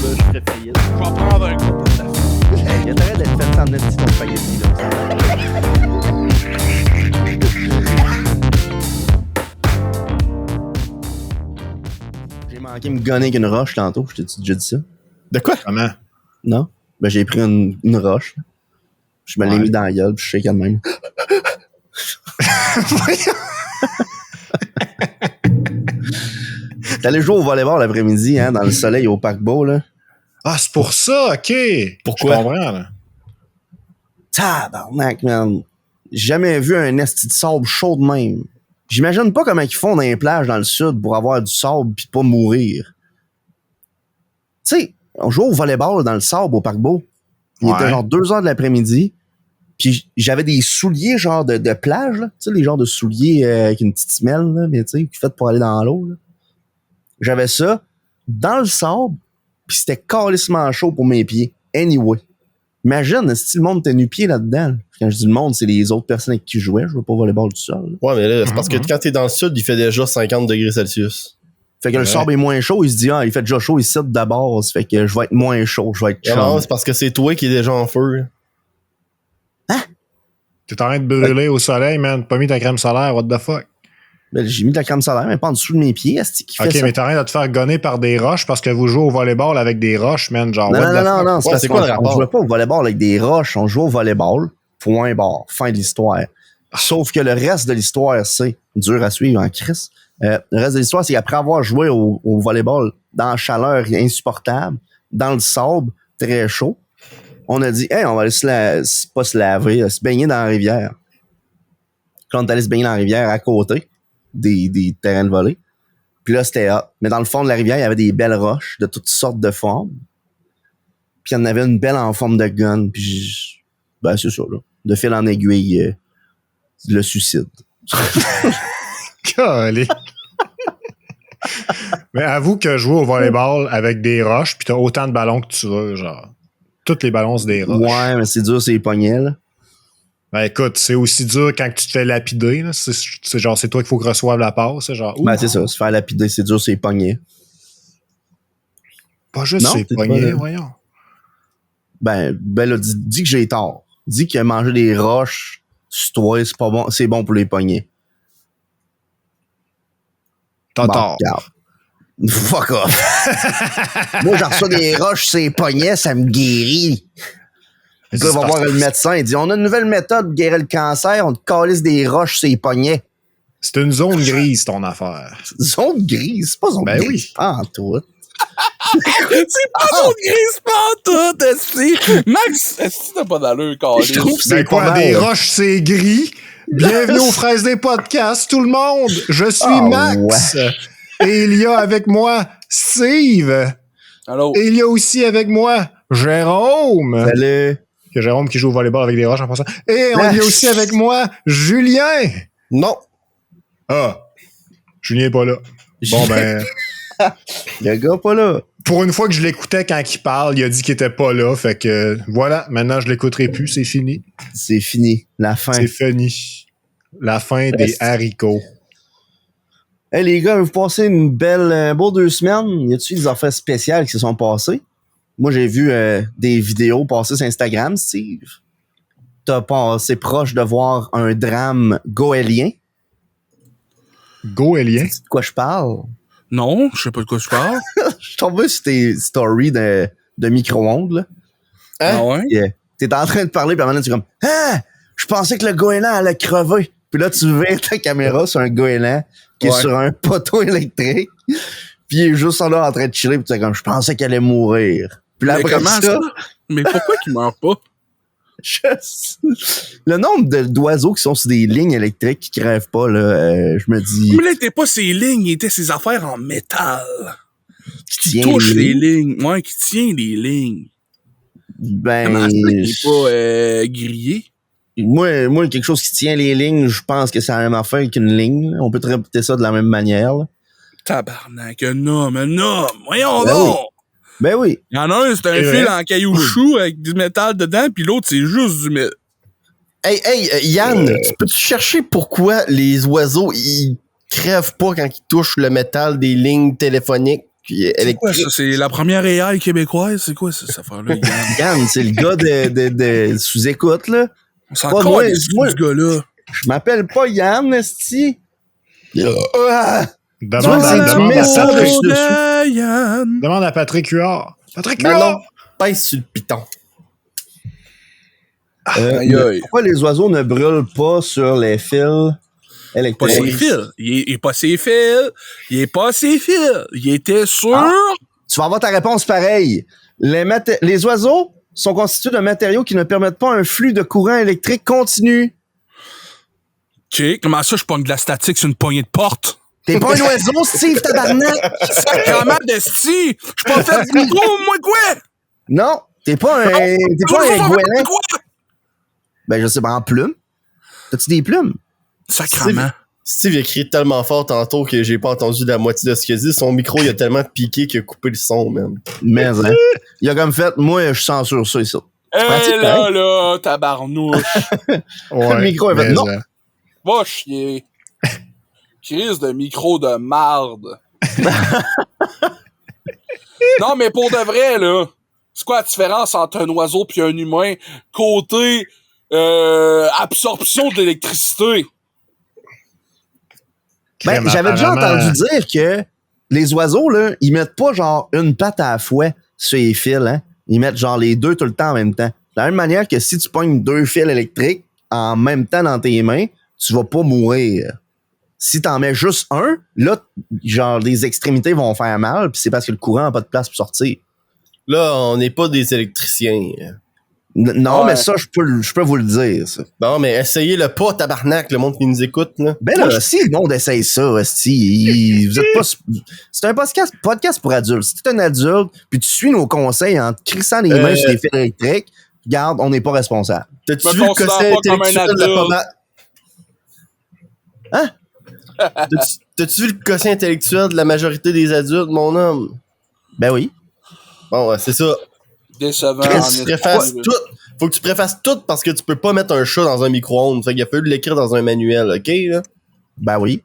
là, je ferais faillite. Je vais prendre un coup pour ça. Il y a intérêt d'être fait en esti ton spaghetti, là. J'ai manqué me gonner avec une roche tantôt, je t'ai déjà dit ça? De quoi? Comment? Non? Ben, j'ai pris une roche. Là. Je me l'ai mis dans la gueule, puis je shake de même. T'allais jouer au volleyball l'après-midi, hein, dans le soleil au paquebot, là. Ah, c'est pour ça, OK. Pourquoi? Je comprends, là. Tabarnak, man. J'ai jamais vu un esti de sable chaud de même. J'imagine pas comment ils font dans les plages dans le sud pour avoir du sable pis pas mourir. Tu sais, on jouait au volleyball dans le sable au paquebot. Il était genre 2h de l'après-midi. Puis j'avais des souliers genre de plage, là. Tu sais, les genres de souliers avec une petite semelle, là, mais tu sais, qui fait pour aller dans l'eau, là. J'avais ça dans le sable, puis c'était calissement chaud pour mes pieds. Anyway. Imagine si le monde était nu-pied là-dedans. Là. Quand je dis le monde, c'est les autres personnes avec qui je jouais. Je veux pas volleyball tout seul. Là. Ouais, mais là, c'est parce que quand t'es dans le sud, il fait déjà 50 degrés Celsius. Fait que le sable est moins chaud. Il se dit, il fait déjà chaud ici de base. Fait que je vais être moins chaud. Je vais être chaud. Non, c'est parce que c'est toi qui es déjà en feu. Hein? T'es en train de brûler au soleil, man. Pas mis ta crème solaire, what the fuck? Ben, j'ai mis de la crème solaire, mais pas en dessous de mes pieds. Ok, mais t'es en train de te faire gonner par des roches parce que vous jouez au volleyball avec des roches, man. Genre, Non, what the fuck? non. Ouais, Parce c'est quoi le qu'on rapport? jouait pas au volleyball avec des roches. On jouait au volleyball. Point barre. Fin de l'histoire. Sauf que le reste de l'histoire, c'est dur à suivre en crise. Le reste de l'histoire, c'est qu'après avoir joué au volleyball dans la chaleur insupportable, dans le sable très chaud, on a dit, hey, on va aller pas se laver, se baigner dans la rivière. Quand on est allé se baigner dans la rivière à côté des terrains de volley. Puis là, c'était hot. Mais dans le fond de la rivière, il y avait des belles roches de toutes sortes de formes. Puis il y en avait une belle en forme de gun. Puis ben, c'est ça, là. De fil en aiguille, le suicide. Calé. Mais avoue que jouer au volleyball avec des roches, pis t'as autant de ballons que tu veux, genre. Tous les ballons, c'est des roches. Ouais, mais c'est dur, c'est les poignets, là. Ben écoute, c'est aussi dur quand tu te fais lapider, là. C'est genre, c'est toi qu'il faut que reçoive la passe, c'est genre. Ben, c'est ça, se faire lapider, c'est dur, c'est les poignets. Pas juste Non, ses t'es poignets, pas- voyons. Ben là, dis que j'ai tort. Dis que manger des roches sur toi, c'est pas bon, c'est bon pour les poignets. T'as Bon, tort. regarde. Fuck off. Moi, j'en reçois des roches sur les poignets, ça me guérit. Mais Là, c'est va parce voir que le médecin, il dit, on a une nouvelle méthode pour guérir le cancer, on te calisse des roches sur les poignets. c'est une zone grise, ton affaire. Zone grise, c'est pas zone Ben grise. oui. Ah, en tout. C'est pas son grise pantoute, esti. Max, esti, t'as pas d'allure, câlisse. Je trouve que Ben c'est quoi, pas mal. des roches, c'est gris. Bienvenue aux Fraises des podcasts, tout le monde. Je suis Ah, Max. Et il y a avec moi Steve. Allô? Et il y a aussi avec moi Jérôme. Salut. Que Jérôme qui joue au volleyball avec des roches en passant. Et on y a aussi avec moi Julien. Non. Ah, Julien est pas là. Bon ben, Le gars pas là. pour une fois que je l'écoutais quand il parle, il a dit qu'il était pas là. Fait que voilà, maintenant je l'écouterai plus, c'est fini. C'est fini. La fin. C'est fini. La fin des Reste. haricots. Hey les gars, vous passez une belle, beau 2 semaines. Y a-tu des affaires spéciales qui se sont passées? Moi, j'ai vu des vidéos passer sur Instagram, Steve. T'as passé proche de voir un drame goélien. Goélien. C'est de quoi je parle? Non, je sais pas de quoi je parle. Je suis tombé sur tes stories de micro-ondes, là. Ah ouais? Yeah. T'es en train de parler, puis à un moment donné, tu es comme « Ah! Je pensais que le goéland allait crever. » Puis là, tu vires ta caméra sur un goéland qui est sur un poteau électrique. Puis il est juste là en train de chiller, puis tu es comme « Je pensais qu'elle allait mourir. » Puis là, Mais après comment ça, ça? Mais pourquoi qu'il meurt pas? le nombre d'oiseaux qui sont sur des lignes électriques qui crèvent pas, là, je me dis... Mais là, il était pas ses lignes, il était ses affaires en métal. Qui Tiens touche les les lignes. Ouais, qui tient les lignes. Ben, Comment ça, il est pas grillé? moi, quelque chose qui tient les lignes, je pense que c'est la même affaire qu'une ligne. Là. On peut te répéter ça de la même manière. Là. Tabarnak, un homme. Voyons Ben donc! Ben oui. Il y en a un, c'est un C'est fil vrai. en caillouchou avec du métal dedans, puis l'autre, c'est juste du métal. Hey, Yann, tu peux-tu chercher pourquoi les oiseaux, ils crèvent pas quand ils touchent le métal des lignes téléphoniques? C'est quoi ça? C'est la première AI québécoise? C'est quoi ça, cette affaire-là, Yann? Yann, c'est le gars de sous-écoute, là. On s'en Pas calme, moi. ce gars-là. Je m'appelle pas Yann, esti. Demande c'est à, du demande à message Patrick, de Yann. demande à Patrick Huard. Patrick Non, Huard! pèse sur le piton. Aïe, aïe. Pourquoi les oiseaux ne brûlent pas sur les fils Pas électriques? ses fils. Il est pas ses fils. Il est pas ses fils. Il était sûr. Tu vas avoir ta réponse pareille. Les oiseaux sont constitués de matériaux qui ne permettent pas un flux de courant électrique continu. OK, comment ça, je pogne de la statique sur une poignée de porte? T'es pas un oiseau, Steve, tabarnak! Sacrement d'esti! Je suis pas fait du micro, moi, quoi? Non, t'es pas un goéland. Quoi? Ben, je sais pas, en plume. T'as-tu des plumes? Sacrement. Steve il a crié tellement fort tantôt que j'ai pas entendu la moitié de ce qu'il a dit. Son micro, il a tellement piqué qu'il a coupé le son, même. Mais, hein. Il a comme fait, moi, je censure ça ici. Eh là, tabarnouche. Le micro est fait, mais, non. Va chier. Crise de micro de marde. Non, mais pour de vrai, là, c'est quoi la différence entre un oiseau puis un humain côté absorption d'électricité? Ben, j'avais déjà entendu dire que les oiseaux, là, ils mettent pas genre une patte à la fois sur les fils, hein. Ils mettent genre les deux tout le temps en même temps. De la même manière que si tu pognes 2 fils électriques en même temps dans tes mains, tu vas pas mourir. Si t'en mets juste un, là, genre, les extrémités vont faire mal, puis c'est parce que le courant n'a pas de place pour sortir. Là, on n'est pas des électriciens. Non, Ouais. mais ça, je peux vous le dire, ça. Bon, mais essayez-le pas, tabarnak, le monde qui nous écoute, là. Ben là, si le monde essaye ça, vous êtes pas... C'est un podcast pour adultes. Si t'es un adulte, puis tu suis nos conseils en te crissant les mains sur les fils électriques, regarde, on n'est pas responsable. T'as-tu Me vu le considère quotient pas comme un intellectuel de la adulte. pommade? Hein? T'as-tu vu le quotient intellectuel de la majorité des adultes, mon homme? Ben oui. Bon, ouais, c'est ça. Décevant. Faut en que tu préfasses esti, là. tout. Faut que tu préfasses tout parce que tu peux pas mettre un chat dans un micro-ondes. Fait qu'il a fallu l'écrire dans un manuel, ok, là? Ben oui.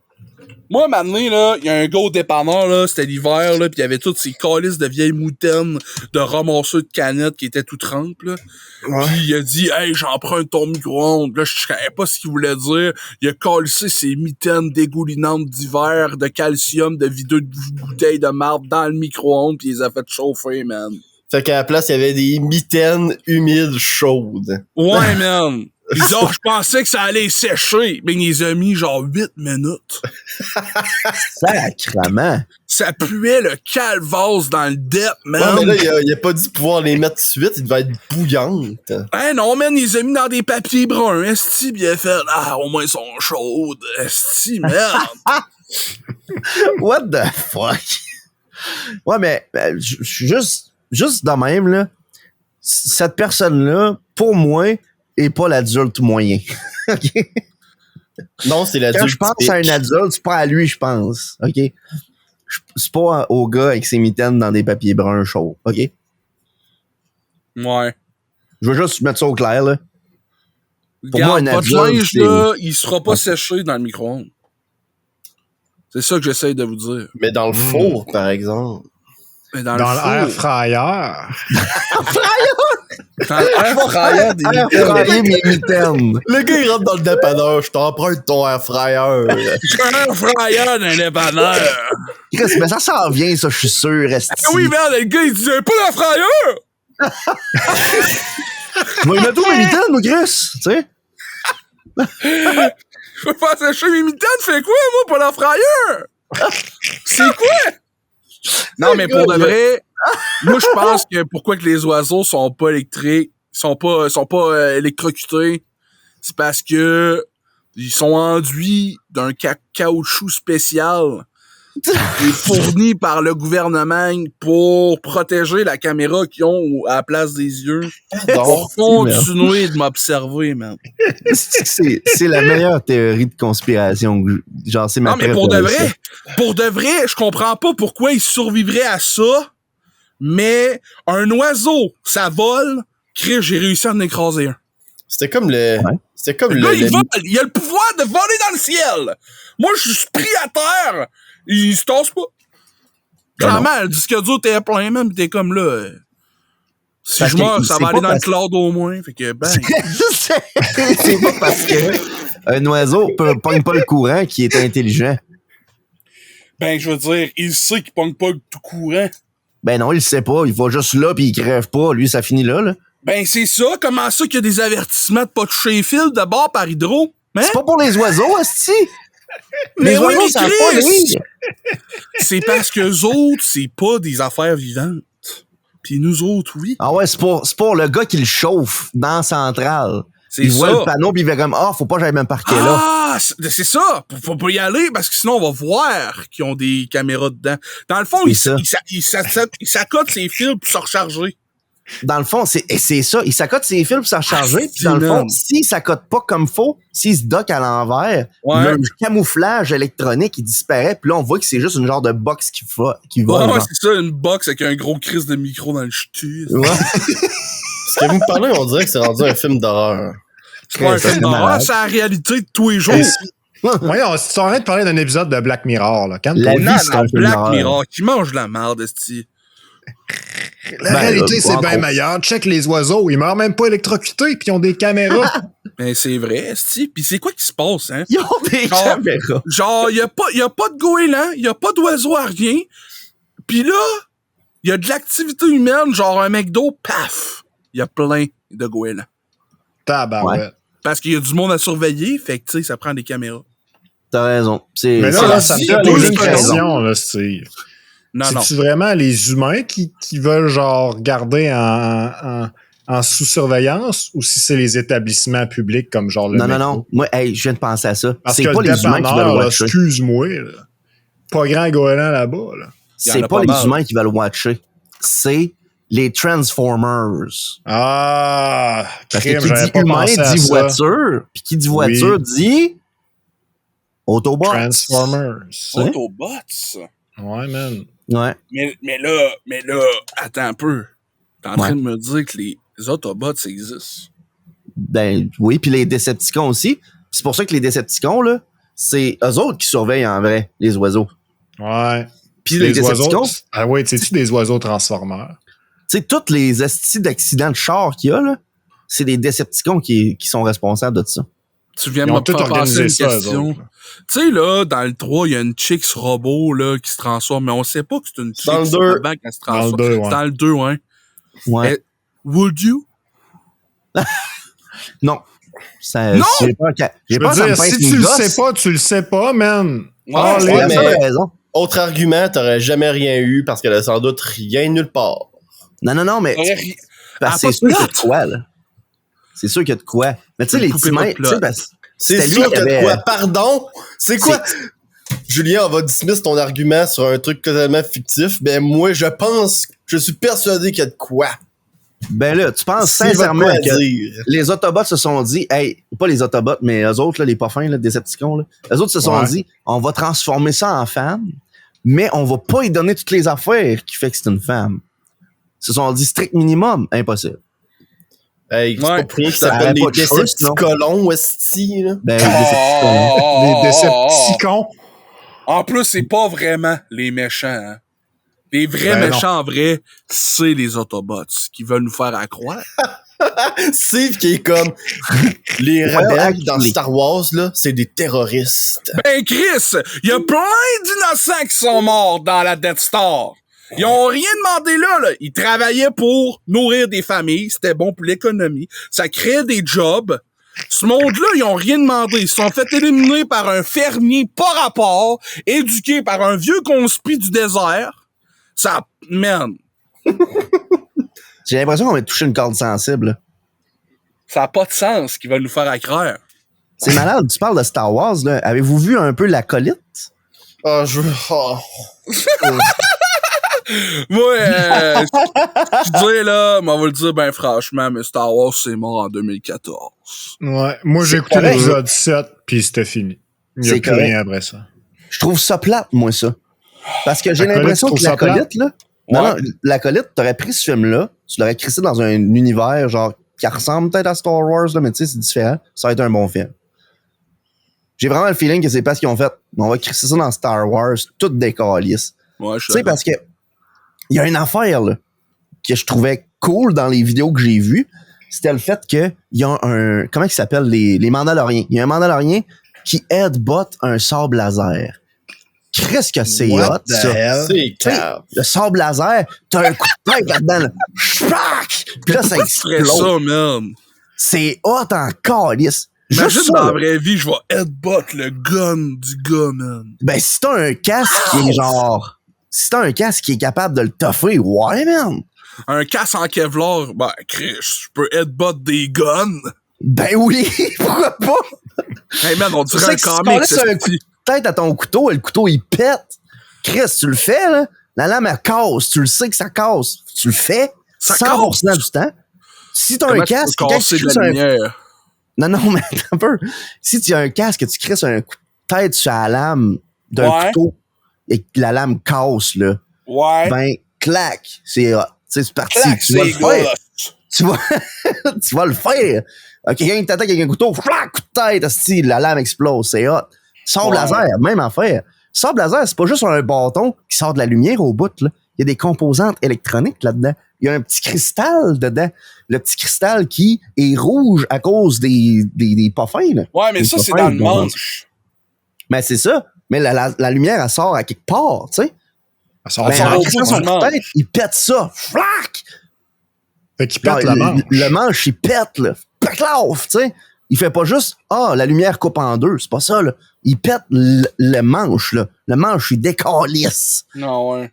Moi, maintenant, là, il y a un gars au dépanneur, là, c'était l'hiver, là, pis il y avait toutes ces calices de vieilles moutaines de ramasseux de canettes qui étaient tout trempes, là. Pis il a dit, hey, j'emprunte ton micro-ondes. Là, je savais pas ce qu'il voulait dire. Il a calissé ses mitaines dégoulinantes d'hiver, de calcium, de videux de bouteilles de marbre dans le micro-ondes pis il les a fait chauffer, man. Fait qu'à la place, il y avait des mitaines humides chaudes. Ouais, man. Il dit, oh, je pensais que ça allait sécher. Ben, il les a mis genre 8 minutes. Sacrement. Ça puait le calvasse dans le dep, man. Ouais, mais là, il a pas dit pouvoir les mettre tout de suite. Il devait être bouillante. Hein, non, man, il les a mis dans des papiers bruns. Esti, pis il a fait, ah, au moins, ils sont chaudes. Esti, merde. What the fuck? Ouais, mais juste de même, là, cette personne-là, pour moi, est pas l'adulte moyen. OK? Non, c'est Quand l'adulte. je pense à un adulte, c'est pas à lui, je pense. OK? C'est pas au gars avec ses mitaines dans des papiers bruns chauds. OK? Ouais. Je veux juste mettre ça au clair, là. Pour Regarde, moi, un votre adulte, linge, c'est- là, il sera pas séché dans le micro-ondes. C'est ça que j'essaye de vous dire. Mais dans le four, par exemple. Mais dans Dans le l'air four, fryer. dans l'air fryer des Air mitaines. fryer mes mitaines. Le gars, il rentre dans le dépanneur. Je t'emprunte ton air fryer. J'ai un air fryer d'un dépanneur. Chris, mais ça s'en vient, ça, je suis sûr, esti. Ah oui, merde, le gars, il disait pas l'air fryer! Je vais y mettre où mes mitaines, moi, Chris? Tu sais? Je peux faire sécher mes mitaines, fais quoi, moi, pas l'air fryer? C'est quoi? Non, mais pour de vrai, moi, je pense que pourquoi que les oiseaux sont pas électriques, sont pas électrocutés, c'est parce que ils sont enduits d'un caoutchouc spécial qui est fourni par le gouvernement pour protéger la caméra qu'ils ont à la place des yeux. Pour continuer de m'observer, man. C'est la meilleure théorie de conspiration. Genre, c'est ma Non, mais pour de préférée, vrai, je comprends pas pourquoi ils survivraient à ça, mais un oiseau, ça vole, Chris, j'ai réussi à en écraser un. C'était comme le. Ouais. C'était comme Le gars, il le. vole, il a le pouvoir de voler dans le ciel. Moi, je suis pris à terre, il se tasse pas. Clairement, le disque dur t'es plein, même, pis t'es comme là. Si Parce je meurs, que ça c'est va pas aller dans le parce- cloud au moins. Fait que, ben. C'est pas parce que un oiseau pogne pas le courant qui est intelligent. Ben, je veux dire, il sait qu'il pogne pas tout courant. Ben non, il le sait pas. Il va juste là pis il crève pas. Lui, ça finit là. Ben, c'est ça. Comment ça qu'il y a des avertissements de pas toucher les fils de bord par hydro? Hein? C'est pas pour les oiseaux, esti. Mais Les oui, oiseaux mais savent pas Chris! lire. C'est parce qu'eux autres, c'est pas des affaires vivantes. Puis nous autres, oui. Ah ouais, c'est pour le gars qui le chauffe dans la centrale. C'est Il ça. voit le panneau pis il fait comme, faut pas que j'aille me parquer là. Ah, c'est ça. Faut pas y aller parce que sinon on va voir qu'ils ont des caméras dedans. Dans le fond, C'est il s'accote ses fils pour se recharger. Dans le fond, c'est ça. Il s'accote ses fils pour s'en recharger. Puis dans le man. fond, s'il s'accote pas comme faut, s'il se dock à l'envers, Ouais. le camouflage électronique, il disparaît. Puis là, on voit que c'est juste une genre de box qui vole. Ouais, genre. c'est ça, une box avec un gros crise de micro dans le ch'tu. Ouais. Ce que vous me parlez, on dirait que c'est rendu un film d'horreur. C'est pas un Ça, film c'est d'horreur, malade. c'est la réalité de tous les jours. Voyons, si tu arrêtes de parler d'un épisode de Black Mirror, là, calme-toi. La vie, Non, c'est non, un film Black d'horreur. Mirror, qui mange la merde, esti. La réalité, c'est en bien gros. meilleur. Check les oiseaux, ils meurent même pas électrocutés, puis ils ont des caméras. Ben, c'est vrai, esti. Pis c'est quoi qui se passe, hein? Ils ont des Genre- caméras. Genre, y a pas de goéland, y a pas d'oiseau à rien. Pis là, y a de l'activité humaine, genre un McDo, paf! Y a plein de goélands. Tabarouette. Parce qu'il y a du monde à surveiller, fait que, tu sais, ça prend des caméras. T'as raison. C'est Mais c'est là, la ça me si, fait il y a poser deux une raisons. question, là, Steve. Non, non. C'est-tu vraiment les humains qui veulent, genre, garder en sous-surveillance ou si c'est les établissements publics comme genre le Non, non, métro? non. Moi, hey, je viens de penser à ça. Parce C'est que pas le les humains qui veulent dépanneur, là, watcher. excuse-moi, là, pas grand goéland là-bas, là. Il y en C'est a pas pas les mal. humains qui veulent watcher. C'est les Transformers. Ah, Parce que crime, qui j'avais dit pas humain pensé à dit ça. voiture. Puis qui dit voiture dit Autobots. Transformers. Autobots. Ouais, man. Ouais. Mais là, attends un peu. T'es en train de me dire que les Autobots existent. Ben oui, puis les Decepticons aussi. Puis c'est pour ça que les Decepticons, là, c'est eux autres qui surveillent en vrai les oiseaux. Ouais. Puis les Decepticons, oiseaux. Ah ouais, sais-tu des oiseaux transformeurs? tu sais, toutes les estis d'accidents de char qu'il y a, là, c'est des Decepticons qui sont responsables de ça. Tu viens Ils de ont me tout faire passer organisé une ça, eux question. autres, là. Tu sais, là, dans le 3, il y a une Chicks robot, là, qui se transforme, mais on sait pas que c'est une Chicks Dans le sur 2. banc qu'elle se Dans le transforme. 2, ouais. C'est dans le 2, ouais. Ouais. Would you? Non. Ça, Non! J'ai peur que Je veux ça me dire, pince si une tu le gosse. sais pas, tu le sais pas, man. Ouais, Ah, C'est les- la mais- seule raison. Autre argument, t'aurais jamais rien eu parce qu'elle a sans doute rien nulle part. Non, mais parce que Ah, c'est sûr pas de qu'il y a de plot. quoi, là. C'est sûr qu'il y a de quoi. Mais tu sais, Une les poupée petits pas de mains, plot. tu sais, parce- C'est C'était lui sûr qui que de avait- quoi? Pardon? C'est quoi? Julien, on va dismiss ton argument sur un truc totalement fictif. Ben, moi, je suis persuadé qu'il y a de quoi. ben là, tu penses S'il y a de sincèrement quoi à que dire. les Autobots se sont dit, hey, pas les Autobots, mais eux autres, là, les pas fins, là, Decepticons, là, eux autres se sont Ouais. dit, on va transformer ça en femme, mais on va pas y donner toutes les affaires qui fait que c'est une femme. Ils se sont dit strict minimum, impossible. Hey, c'est Ouais. pas pour rien qu'ils Ça s'appellent aurait les pas de cheveux, Decepticolons, esti, là. Ben, les Decepticons, là. Les Decepticons. En plus, c'est pas vraiment les méchants, hein. Les vrais Ben méchants, en vrai, c'est les Autobots qui veulent nous faire à croire. Steve qui est comme les Well, rebelles dans actually. Star Wars, là, c'est des terroristes. Ben, Chris, il y a plein d'innocents qui sont morts dans la Death Star. Ils ont rien demandé là. Ils travaillaient pour nourrir des familles. C'était bon pour l'économie. Ça créait des jobs. Ce monde-là, ils ont rien demandé. Ils se sont fait éliminer par un fermier pas rapport, éduqué par un vieux conspi du désert. Ça, man, J'ai l'impression qu'on va toucher une corde sensible, là. ça a pas de sens qu'ils veulent nous faire à croire. C'est malade, tu parles de Star Wars, là. Avez-vous vu un peu l'acolyte? Ah, Moi, je dis là, mais on va le dire ben franchement, mais Star Wars, c'est mort en 2014. Ouais. Moi, j'ai C'est écouté correct. l'épisode 7, puis c'était fini. Il n'y a C'est plus correct. rien après ça. Je trouve ça plate, moi, ça. Parce que j'ai L'acolyte, l'impression tu que trouves ça l'acolyte, là. Non, Ouais. non, l'acolyte, t'aurais pris ce film-là, tu l'aurais crissé dans un univers, genre, qui ressemble peut-être à Star Wars, là, mais tu sais, c'est différent. Ça va être un bon film. J'ai vraiment le feeling que c'est pas ce qu'ils ont fait. On va crisser ça dans Star Wars, tout des calices. Ouais, je Tu sais, parce que il y a une affaire là, que je trouvais cool dans les vidéos que j'ai vues. C'était le fait qu'il y a un... Comment il s'appelle? Les Mandaloriens. Il y a un Mandalorien qui headbutt un sable laser. Qu'est-ce que c'est hot, ça? C'est cave. Le sable laser, t'as un coup de tête là-dedans, là. Chrac! Puis là, ça Pourquoi tu ferais explose. ça, man? C'est hot en calice. Imagine Juste ça, dans la là. vraie vie, je vais headbutt le gun du gars, man. Ben, si t'as un casque qui est genre... Si t'as un casque qui est capable de le toffer, ouais, man. Un casse en Kevlar, ben, Chris, je peux headbutt des guns. Ben oui, pourquoi pas? Hey, man, on Tu dirait sais un que si tu comic, laisses un coup de tête à ton couteau et le couteau, il pète. Chris, tu le fais, là. La lame, elle casse. Tu le sais que ça casse. Tu le fais Ça 100% du temps. Si t'as un casque, quelqu'un qui casser de crisse la un... lumière. Non, mais attends un peu. Si tu as un casque, tu crisses un coup de tête sur la lame d'un Ouais. couteau et que la lame casse, là, Ouais. ben, clac, c'est hot. Tu sais, c'est parti. Clac, Tu vas le c'est faire. gosse. Tu vas, tu vas le faire. Quelqu'un qui t'attaque avec un couteau, flac, coup de tête, asti, la lame explose, c'est hot. Sable Ouais. laser, même affaire. Sable laser, c'est pas juste un bâton qui sort de la lumière au bout, là. Il y a des composantes électroniques là-dedans. Il y a un petit cristal dedans. Le petit cristal qui est rouge à cause des pas fins, là. Ouais, mais Les ça, c'est pas dans fins, le bon, manche. Mais c'est ça. Mais la lumière, elle sort à quelque part, tu sais. Ça Ben, sort en au crissant bout son du coup de manche. tête, il pète ça. Flac! Fait qu'il pète Non, la manche. Le manche, il pète, là. Paclauf, tu sais. Il fait pas juste, la lumière coupe en deux. C'est pas ça, là. Il pète le manche, là. Le manche, il décalisse. Non, ouais.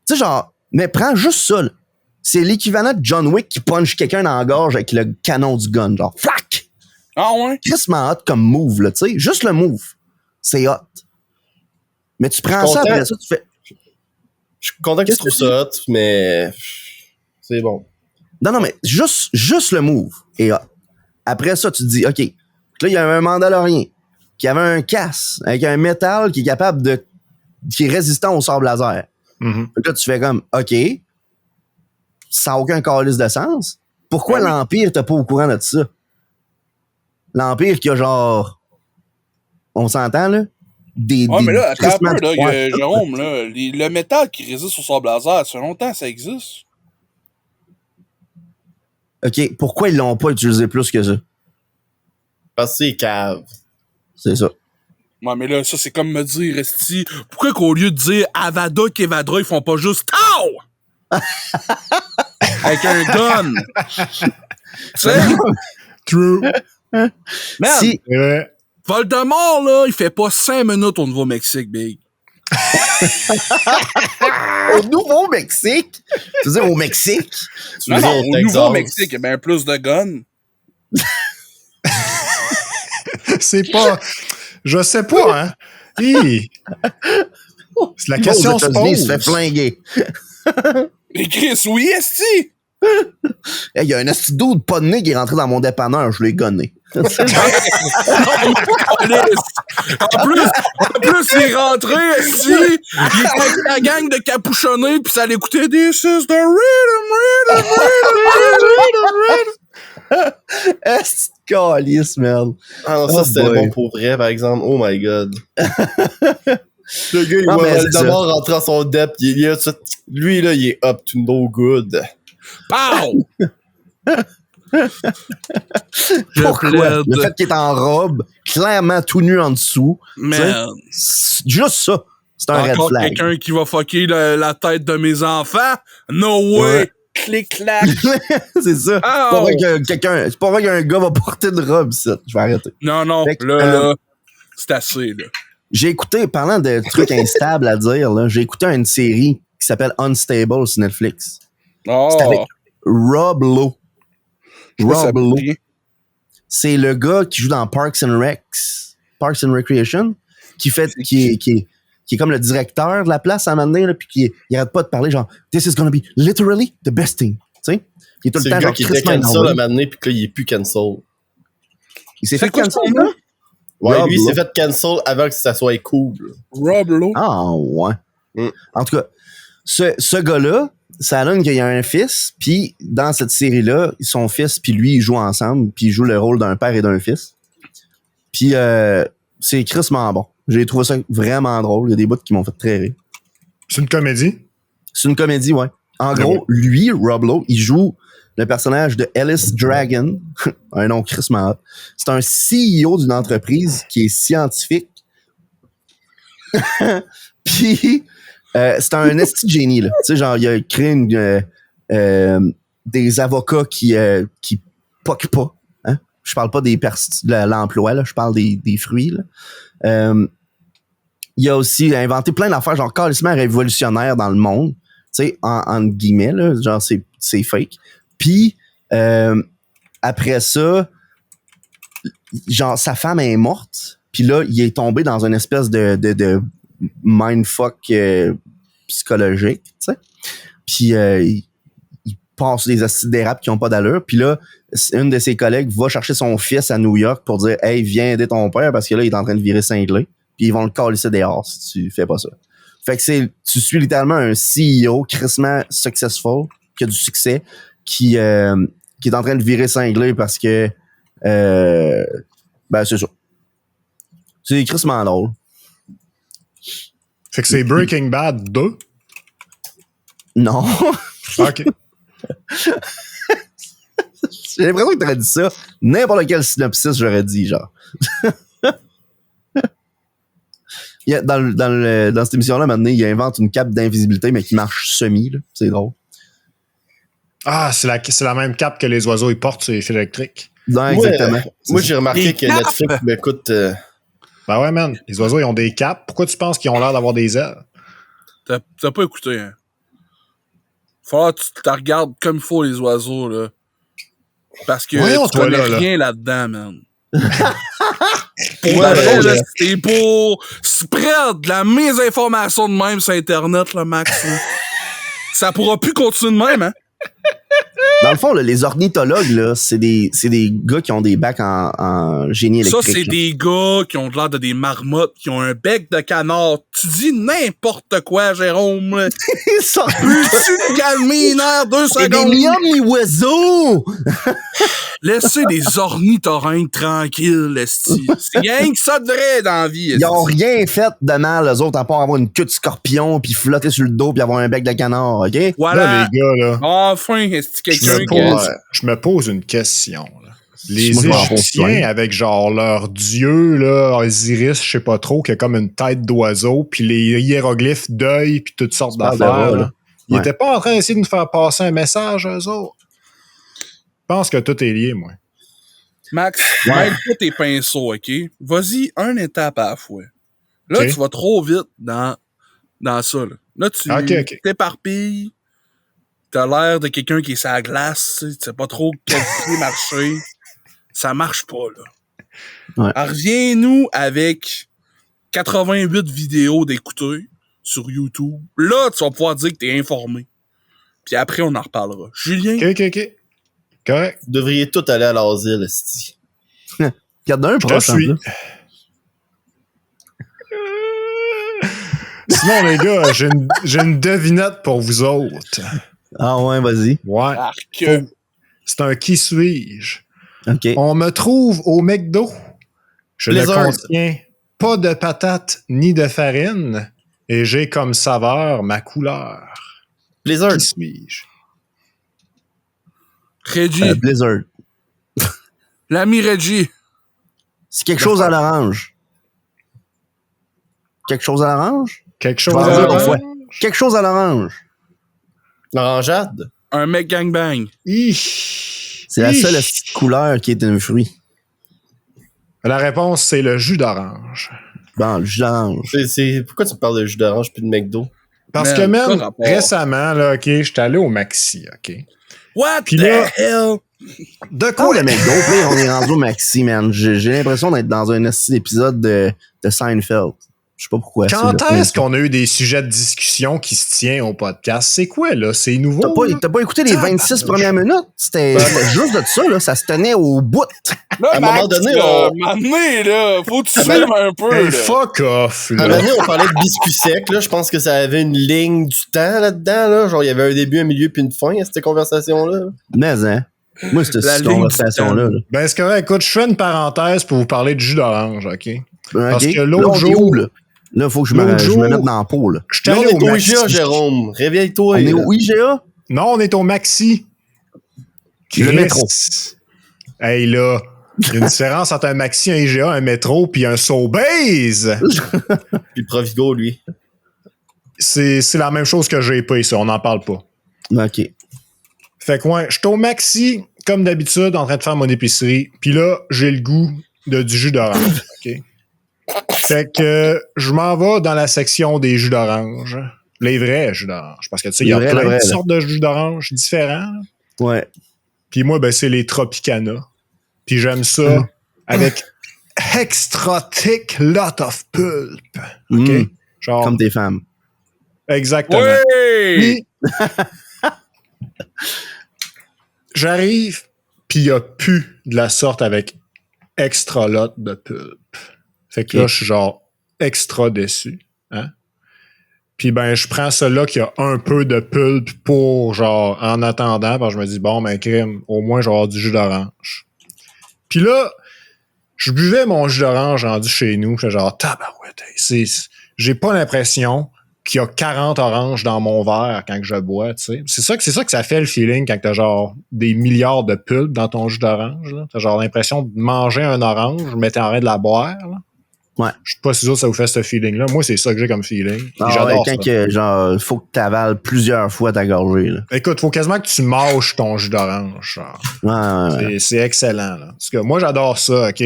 Tu sais, genre, mais prends juste ça, là. C'est l'équivalent de John Wick qui punch quelqu'un dans la gorge avec le canon du gun, genre, flac! Ah, ouais? Crissement hot comme move, là, tu sais. Juste le move. C'est hot. Mais tu prends ça, content. après ça, tu fais... Je suis content que tu trouves ça hot, mais c'est bon. Non, mais juste le move est hot. Après ça, tu te dis, OK, là, il y a un Mandalorien qui avait un casque avec un métal qui est capable de... qui est résistant au sable laser. Mhm. Fait que là, tu fais comme, OK, ça n'a aucun calice de sens. Pourquoi Ben oui. l'Empire t'es pas au courant de ça? L'Empire qui a genre... On s'entend, là? Ouais, mais là, attends un tristements peu, là, de points. Jérôme, là, le métal qui résiste au sable laser, ça fait longtemps que ça existe. OK, pourquoi ils l'ont pas utilisé plus que ça? Parce que c'est cave. C'est ça. Ouais, mais là, ça, c'est comme me dire, Esti, pourquoi qu'au lieu de dire Avada Kedavra, ils font pas juste TAO! Avec un gun! Tu sais? True. Man, Si, C'est vrai. Voldemort, là, il fait pas 5 minutes au Nouveau-Mexique, big. au Nouveau-Mexique, tu veux dire au Mexique, Tu Non, veux non, dire au Texas. Nouveau-Mexique, il y a bien plus de guns. C'est pas. Je sais pas, hein. Hi. C'est la question aux se États-Unis, il se fait pose. flinguer. Et Chris, oui, Esti! Il y a un asti de pas de nez qui est rentré dans mon dépanneur, je l'ai gonné. En plus, il est rentré, Esti! Il était avec la gang de capuchonnés, pis ça l'écoutait This is the rhythm, rhythm. Asti de calice, merde. Ah non, ça Oh c'était boy. bon pour vrai, par exemple. Oh my god. Le gars, il Non, voit mais c'est Voldemort rentrer à son depth. Lui, là, il est up to no good. Pow! Je Pourquoi? plaide. Le fait qu'il est en robe, clairement tout nu en dessous, Man. c'est juste ça. C'est un red Encore flag. quelqu'un qui va fucker la tête de mes enfants? No way! Ouais. Clic-clac! c'est ça. Ah, C'est pas vrai que c'est pas vrai qu'un gars va porter de robe, ça. Je vais arrêter. Non, non, Fait que, là, c'est assez, là. J'ai écouté, parlant de trucs instables à dire, là, j'ai écouté une série qui s'appelle Unstable sur Netflix. Oh, C'est avec Rob Lowe. Rob Lowe. C'est le gars qui joue dans Parks and Recreation, qui est comme le directeur de la place à un moment donné, là, puis il arrête pas de parler genre This is gonna be literally the best thing. Tu sais? Il est tout C'est le temps le gars genre qui était crissement cancel énervé. à m'amener, puis que là, il est plus cancel. Il s'est C'est fait quoi cancel, son nom? là? Ouais, Rob lui, il Lowe. s'est fait cancel avant que ça soit cool. Rob Lowe. Ah ouais. Mm. En tout cas, ce gars-là, ça donne qu'il y a un fils, puis dans cette série-là, son fils puis lui, ils jouent ensemble, puis ils jouent le rôle d'un père et d'un fils. Puis c'est crissement bon. J'ai trouvé ça vraiment drôle. Il y a des bouts qui m'ont fait très rire. C'est une comédie? C'est une comédie, ouais. En gros, lui, Rob Lowe, il joue le personnage de Ellis Dragon, un nom crissement hot. C'est un CEO d'une entreprise qui est scientifique. Puis, c'est un esti de génie, là. Tu sais, genre, il a créé des avocats qui poquent pas. Hein? Je parle pas de l'emploi, là. Je parle des fruits, là. Il a aussi inventé plein d'affaires, genre, carrément révolutionnaires dans le monde. Tu sais, en guillemets, là. Genre, c'est fake. Puis, après ça, genre, sa femme est morte. Puis là, il est tombé dans une espèce de mindfuck psychologique, tu sais. Puis, il passe des acides d'érable qui ont pas d'allure. Puis là, une de ses collègues va chercher son fils à New York pour dire « Hey, viens aider ton père parce que là, il est en train de virer cinglé. » Puis ils vont le calisser dehors si tu fais pas ça. Fait que tu suis littéralement un CEO crissement successful, qui a du succès, qui est en train de virer cinglé parce que ben c'est ça. C'est crissement drôle. Fait que c'est Breaking Bad 2? Non. OK. J'ai l'impression que t'aurais dit ça. N'importe quel synopsis, j'aurais dit, genre. Dans cette émission-là, maintenant, il invente une cape d'invisibilité, mais qui marche semi, là. C'est drôle. Ah, c'est la même cape que les oiseaux ils portent sur les fils électriques. Non, exactement. Moi, j'ai remarqué que Netflix m'écoute. Ben ouais, man. Les oiseaux, ils ont des capes. Pourquoi tu penses qu'ils ont l'air d'avoir des ailes? T'as pas écouté, hein? Faut que tu te regardes comme il faut, les oiseaux, là. Parce que tu connais rien là-dedans, man. C'était pour spread de la mésinformation de même sur Internet, là, Max. Là. Ça pourra plus continuer de même, hein? Dans le fond, là, les ornithologues, là, c'est des gars qui ont des bacs en génie électrique. Ça, c'est là. des gars qui ont l'air de des marmottes, qui ont un bec de canard. Tu dis n'importe quoi, Jérôme. Peux-tu te calmer une heure, 2 secondes? Et des mi-oiseaux! Laissez des ornithorynques tranquilles, esti. C'est rien que ça de vrai dans la vie. Ils ont rien fait de mal, eux autres, à part avoir une queue de scorpion, puis flotter sur le dos, puis avoir un bec de canard, OK? Voilà. Là, les gars, là. Enfin, est-ce quelqu'un je me pose une question, là. Les Égyptiens, avec genre leur dieu, là, Osiris, je sais pas trop, qui a comme une tête d'oiseau, puis les hiéroglyphes d'œil, puis toutes sortes d'affaires, là. Ils étaient pas en train d'essayer de nous faire passer un message, eux autres? Je pense que tout est lié, moi. Max, mêle pas tes pinceaux, OK? Vas-y, une étape à la fois. Là, tu vas trop vite dans ça, là. Là, tu t'éparpilles. T'as l'air de quelqu'un qui est sur la glace, tu sais pas trop quel pied marcher. Ça marche pas, là. Ouais. Alors, reviens-nous avec 88 vidéos d'écouter sur YouTube. Là, tu vas pouvoir dire que t'es informé. Puis après, on en reparlera. Julien? OK. Correct. Vous devriez tous aller à l'asile, esti. Regarde un proche, je suis. Sinon, les gars, j'ai une devinette pour vous autres. Ah ouais, vas-y. Ouais. C'est un qui suis-je? OK. On me trouve au McDo. Je ne Blizzard. contiens pas de patates ni de farine et j'ai comme saveur ma couleur. Blizzard. Qui suis-je? Reggie. Blizzard. L'ami Reggie. C'est quelque chose à l'orange. Quelque chose à l'orange? Quelque chose Je vais à dire l'orange? une fois. Quelque chose à l'orange. L'orangeade. Un mec gangbang. C'est la seule couleur qui est un fruit. La réponse, c'est le jus d'orange. Bon, le jus d'orange. Pourquoi tu me parles de jus d'orange puis de McDo? Parce que même récemment, là, OK, j'étais allé au Maxi, OK? What Puis the là, hell? De Quoi quoi? le McDo? Puis là, on est rendu au Maxi, man. J'ai l'impression d'être dans un épisode de Seinfeld. Je sais pas pourquoi. Quand est-ce qu'on a eu des sujets de discussion qui se tiennent au podcast? C'est quoi, là? C'est nouveau? T'as pas écouté les 26 premières minutes? C'était juste de ça, là. Ça se tenait au bout. Là, À un moment donné, là, faut que tu suives un peu. Hey, là. fuck off, À un là. moment donné, on parlait de biscuits secs, là. Je pense que ça avait une ligne du temps là-dedans, là. Genre, il y avait un début, un milieu, puis une fin à cette conversation-là. Mais, hein. Moi, c'était La cette ligne du conversation-là. temps. Là. Ben, c'est correct. Écoute, je fais une parenthèse pour vous parler de jus d'orange, OK? Parce Ok. que l'autre Là, on est jour... où, là? Là, il faut que je me mette dans la peau, là. Là, on est au IGA, Jérôme. Réveille-toi. On est au IGA? Non, on est au Maxi. Le métro. Hey, là, il y a une différence entre un Maxi, un IGA, un métro, puis un Sobeys. Puis le Provigo, lui. C'est la même chose que j'ai pas ici, on n'en parle pas. OK. Fait que ouais, je suis au Maxi, comme d'habitude, en train de faire mon épicerie. Puis là, j'ai le goût du jus d'orange. OK? Fait que je m'en vais dans la section des jus d'orange. Les vrais jus d'orange. Parce que tu sais, il y a plein de sortes de jus d'orange différents. Ouais. Puis moi, ben, c'est les Tropicana. Puis j'aime ça avec extra thick lot of pulp. OK? Genre, comme des femmes. Exactement. Oui! Puis, j'arrive, puis il n'y a plus de la sorte avec extra lot de pulp. Fait que là, je suis genre extra déçu. Hein? Puis ben, je prends celui-là qui a un peu de pulpe pour genre en attendant, parce que je me dis, bon, ben, crème, au moins, je vais avoir du jus d'orange. Puis là, je buvais mon jus d'orange rendu chez nous. J'étais genre, tabarouette, j'ai pas l'impression qu'il y a 40 oranges dans mon verre quand je bois, tu sais. C'est ça que ça fait le feeling quand t'as genre des milliards de pulpe dans ton jus d'orange, là. T'as genre l'impression de manger un orange, mais t'es en train de la boire, là. Ouais. Je sais pas si ça vous fait ce feeling-là. Moi, c'est ça que j'ai comme feeling. Ah, j'adore quand ça. que, genre, faut que t'avales plusieurs fois ta gorgée, là. Écoute, faut quasiment que tu mâches ton jus d'orange, genre. Ouais. C'est excellent, là. Parce que moi, j'adore ça, OK?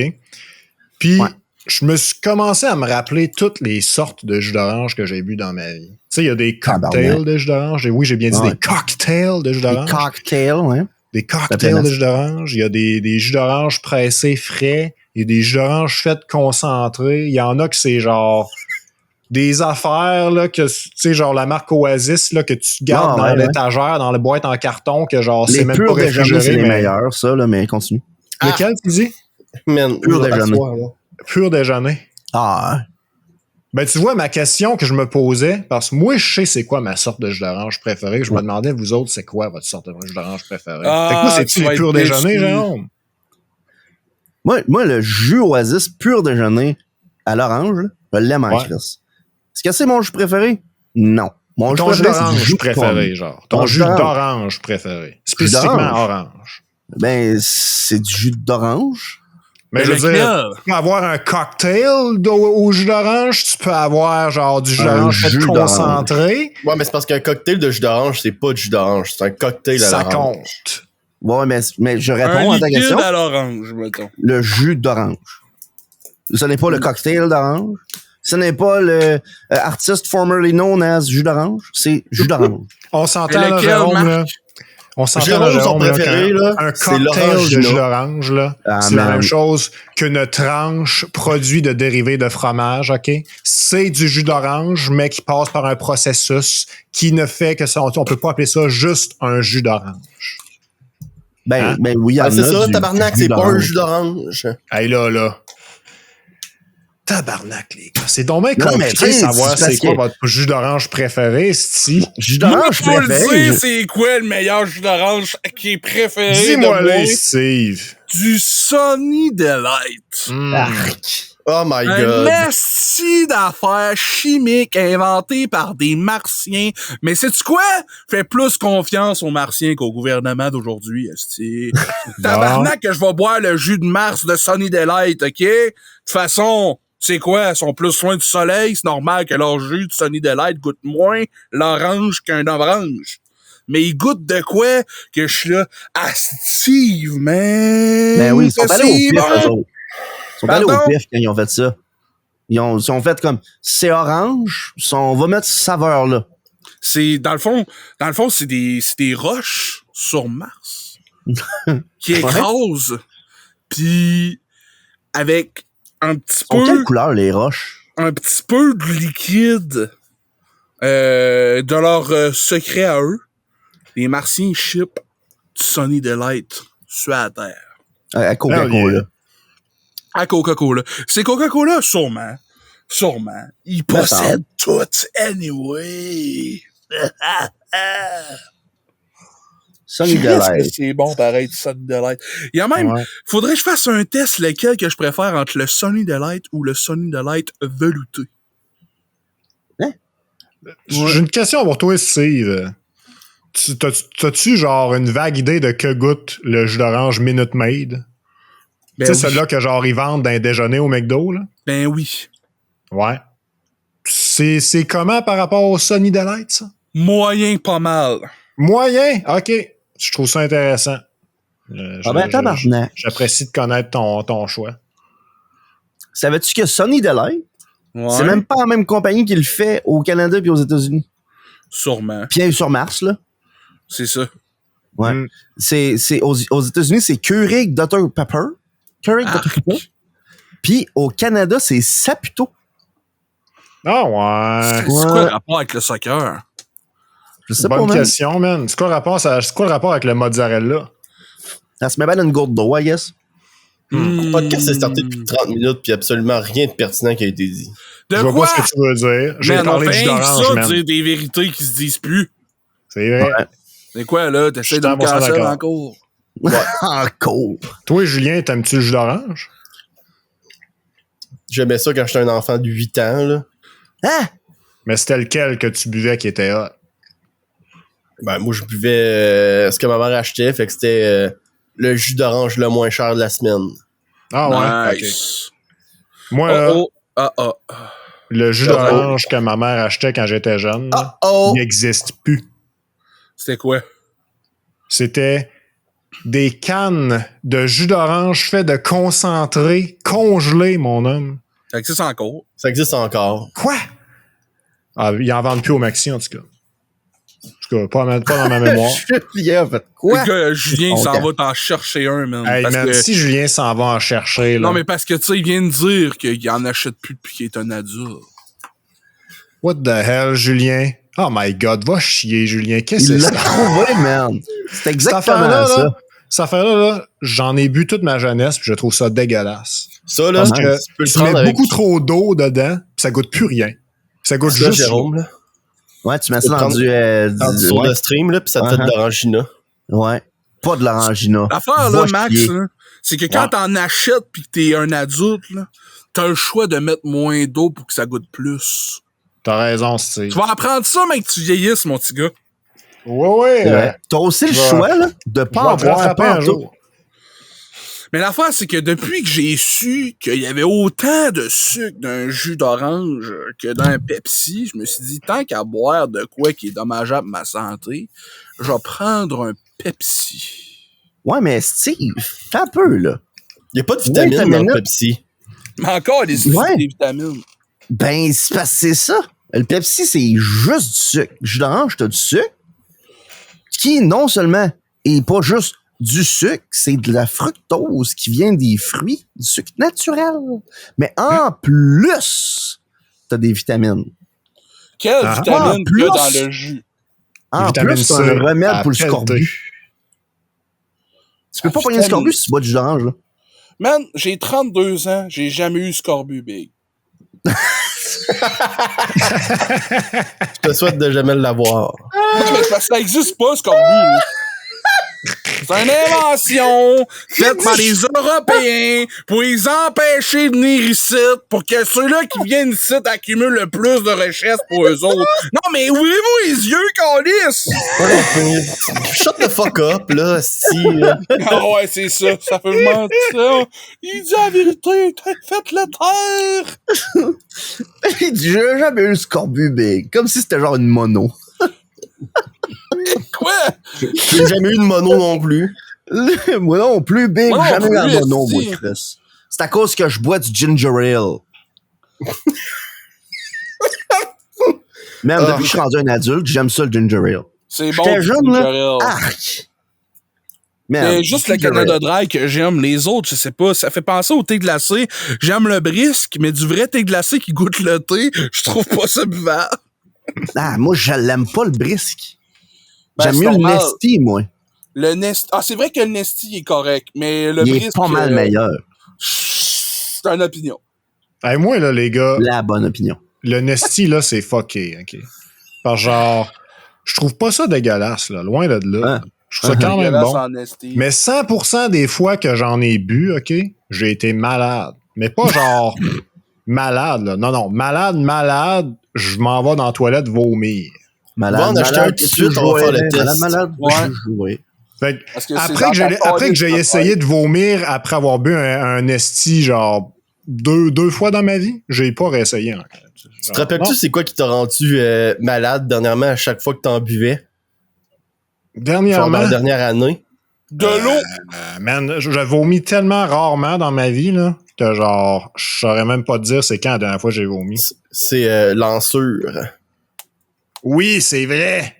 Puis, je me suis commencé à me rappeler toutes les sortes de jus d'orange que j'ai bu dans ma vie. Tu sais, il y a des cocktails de jus d'orange. Oui, j'ai bien dit des cocktails de jus d'orange. Des cocktails, ouais. Des cocktails de jus d'orange. Il y a des jus d'orange pressés frais. Il y a des jus d'orange faits concentrés. Il y en a que c'est genre des affaires, là, que, tu sais, genre la marque Oasis, là, que tu gardes dans l'étagère, dans la boîte en carton, que genre, c'est même pas réfrigéré. C'est les meilleurs, ça, là, mais continue. Lequel, tu dis? Pur déjeuner. Pur déjeuner. Ah, ben, tu vois, ma question que je me posais, parce que moi, je sais c'est quoi ma sorte de jus d'orange préférée. Je me demandais, vous autres, c'est quoi votre sorte de jus d'orange préférée? Fait que moi, c'est-tu les purs déjeuners, Jérôme? Moi, le jus Oasis pur déjeuner à l'orange, je l'aime en crise. Est-ce que c'est mon jus préféré? Non. Mon jus d'orange préféré, genre. Ton jus d'orange préféré. Spécifiquement orange. Ben, c'est du jus d'orange. Mais je veux dire, tu peux avoir un cocktail au jus d'orange, tu peux avoir genre du jus d'orange fait concentré. Ouais, mais c'est parce qu'un cocktail de jus d'orange, c'est pas du jus d'orange, c'est un cocktail à l'orange. Ça compte. Ouais, mais je réponds à ta question. À l'orange, mettons. Le jus d'orange. Ce n'est pas le cocktail d'orange. Ce n'est pas le artiste formerly known as jus d'orange. C'est jus d'orange. On s'entend, là, Jérôme, là. On s'entend, là, son préféré, là, un cocktail de jus d'orange, là, c'est la même chose qu'une tranche produit de dérivés de fromage, OK? C'est du jus d'orange, mais qui passe par un processus qui ne fait que ça, on peut pas appeler ça juste un jus d'orange. Ben oui, c'est ça, tabarnak, c'est pas un jus d'orange. Hey, là. Tabarnak, les gars. C'est donc bien compliqué de savoir c'est quoi votre jus d'orange préféré, c'ti. Jus d'orange préféré. Dire c'est quoi le meilleur jus d'orange qui est préféré? Dis-moi les, Steve. Du Sunny Delight. Oh my God. Un esti d'affaires chimiques inventées par des Martiens. Mais sais-tu quoi? Fais plus confiance aux Martiens qu'au gouvernement d'aujourd'hui, esti. Tabarnak que je vais boire le jus de Mars de Sunny Delight, OK? De toute façon, tu sais quoi? Ils sont plus loin du soleil. C'est normal que leur jus de Sunny Delight goûte moins l'orange qu'un orange. Mais ils goûtent de quoi que je suis là? Ah, Steve, man! Ben oui, ils sont allés au pif, eux autres. Ils sont allés au pif quand ils ont fait ça. Ils ont fait comme, c'est orange, on va mettre cette saveur-là. C'est, dans le fond, c'est des roches sur Mars qui écrasent, puis avec un petit peu... Quelle couleur, les roches? Un petit peu de liquide de leur secret à eux. Les Martiens ship du Sunny Delight sur la Terre. À Coca-Cola. À Coca-Cola. C'est Coca-Cola, sûrement. Ils possèdent tout, anyway. Sunny Delight. C'est bon, pareil, du Sunny Delight. Il y a même, faudrait que je fasse un test lequel que je préfère entre le Sunny Delight ou le Sunny Delight velouté. J'ai une question pour toi, Steve. T'as-tu genre une vague idée de que goûte le jus d'orange Minute Maid? Ben Tu sais, oui. celui-là que genre ils vendent dans un déjeuner au McDo, là? Ben oui. Ouais. C'est comment par rapport au Sunny Delight, ça? Moyen pas mal. Moyen? OK. Je trouve ça intéressant. Tabarnak. J'apprécie de connaître ton choix. Savais-tu que Sunny Delight, Ouais. c'est même pas la même compagnie qui le fait au Canada puis aux États-Unis? Sûrement. Puis sur Mars, là. C'est ça. Ouais. Mm. C'est aux États-Unis, c'est Keurig Dr Pepper. Keurig Dr Pepper. Puis au Canada, c'est Saputo. Ah ouais. C'est quoi le rapport avec le soccer? Je sais Bonne pas, man. question, man. C'est quoi le rapport avec le mozzarella? Ça se met bien dans une gourde d'eau, I guess. Le podcast est starté depuis 30 minutes, puis absolument rien de pertinent qui a été dit. De Je vois quoi? pas ce que tu veux dire. J'ai Man, on parlé de fait jus rien que d'orange, ça, man. dire des vérités qui se disent plus. C'est vrai. Ouais. C'est quoi, là? T'essaies de Je me suis 100% casser d'accord. encore. Encore. Toi, Julien, t'aimes-tu le jus d'orange? J'aimais ça quand j'étais un enfant de 8 ans, là. Hein? Mais c'était lequel que tu buvais qui était hot? Ben, moi, je buvais ce que ma mère achetait, fait que c'était le jus d'orange le moins cher de la semaine. Ah ouais? Nice. OK. Moi, là, Oh, oh. le jus d'orange que ma mère achetait quand j'étais jeune, là, Oh! il n'existe plus. C'était quoi? C'était des cannes de jus d'orange fait de concentré congelé, mon homme. Ça existe encore. Ça existe encore. Quoi? Ah, ils en vendent plus au Maxi, en tout cas. En tout cas, pas dans ma mémoire. Julien a fait quoi? Le gars, Julien, il s'en Content. va t'en chercher un, man. Hey, parce man, que... si Julien s'en va en chercher, là. Non, mais parce que, tu sais, il vient de dire qu'il en achète plus depuis qu'il est un adulte. What the hell, Julien? Oh my God, va chier, Julien. Qu'est-ce que Il c'est l'a ça? trouvé, man. C'est Cette exactement affaire-là, ça. là, cette affaire-là, là, j'en ai bu toute ma jeunesse, puis je trouve ça dégueulasse. Ça, là, Parce tu que peux le tu mets prendre avec beaucoup trop d'eau dedans, puis ça goûte plus rien. Ça goûte ça, juste Jérôme, là. Ouais, tu mets Tu ça peux dans prendre- du... Dans du soda stream, là, pis ça te fait de l'orangina. Ouais. Pas de l'orangina. L'affaire, là, Va Max, chier. là, c'est que quand Ouais. t'en achètes pis que t'es un adulte, là, t'as le choix de mettre moins d'eau pour que ça goûte plus. T'as raison, Steve. Tu vas apprendre ça, mec, que tu vieillisses, mon petit gars. Ouais. Ouais. T'as aussi le je vais- choix, là, de pas en te boire rattraper pas un en jour. tout. Mais l'affaire, c'est que depuis que j'ai su qu'il y avait autant de sucre d'un jus d'orange que dans un Pepsi, je me suis dit, tant qu'à boire de quoi qui est dommageable à ma santé, je vais prendre un Pepsi. Ouais, mais Steve, t'as un peu, là. Il n'y a pas de vitamines dans minute. le Pepsi. Mais encore des Ouais. vitamines. Ben, c'est parce que c'est ça. Le Pepsi, c'est juste du sucre. Le jus d'orange, t'as du sucre qui, non seulement est pas juste du sucre, c'est de la fructose qui vient des fruits, du sucre naturel. Mais en plus, t'as des vitamines. Quelle Ah. vitamine En qu'il y a plus. dans le jus? En Vitamine plus, t'as C un remède à pour le pelleter. scorbut. Tu peux Ah, pas pogner le vitamine. scorbut si tu bois du jus d'orange, là. Man, j'ai 32 ans, j'ai jamais eu scorbut, big. Je te souhaite de jamais l'avoir. Non, mais c'est parce que ça existe pas, scorbut. là. C'est une invention faite par les Européens pour les empêcher de venir ici, pour que ceux-là qui viennent ici accumulent le plus de richesses pour eux autres. Non, mais ouvrez-vous les yeux, câlisse! Shut the fuck up, là, si. Ah ouais, c'est ça, ça fait mentir. Il dit la vérité, faites-le taire! Il dit, j'ai jamais eu le scorbut, big. Comme si c'était genre une mono. Quoi? J'ai jamais eu de mono non plus. Moi non plus, big. Moi non Jamais eu la plus, mono, moi, esti. Chris. C'est à cause que je bois du ginger ale. Même depuis que je suis rendu un adulte, j'aime ça le ginger ale. C'est bon. J'étais jeune, là. ginger ale. Arc! Man, C'est juste le ginger Canada ale. Dry que j'aime. Les autres, je sais pas. Ça fait penser au thé glacé. J'aime le brisque, mais du vrai thé glacé qui goûte le thé, je trouve pas ça buvable. Ah, moi, je l'aime pas le brisque. Ben, J'aime c'est mieux le normal. Nesty, moi. Le Nest. Ah, c'est vrai que le Nesty est correct, mais le Il brisque. est pas mal meilleur. C'est une opinion. Hey, moi, là, les gars, La bonne opinion. le Nesty, là, c'est fucké, OK? Par genre, je trouve pas ça dégueulasse, là. Loin de là. Hein? Je trouve ça quand même Dégueulasse bon. en Nesty. Mais 100% des fois que j'en ai bu, OK, j'ai été malade. Mais pas genre malade, là. Non, malade, je m'en vais dans la toilette vomir. On va en acheter un tout de suite, on va faire le test. Malade, Ouais. Fait que Parce que après que j'ai essayé de vomir après avoir bu un esti genre deux fois dans ma vie, j'ai pas réessayé encore. Tu te rappelles-tu c'est quoi qui t'a rendu malade dernièrement à chaque fois que t'en buvais? Dernièrement? Genre dans la dernière année? De l'eau! Man, je vomis tellement rarement dans ma vie, là, que genre, je saurais même pas te dire c'est quand la dernière fois que j'ai vomi. C'est l'ensure. Oui, c'est vrai!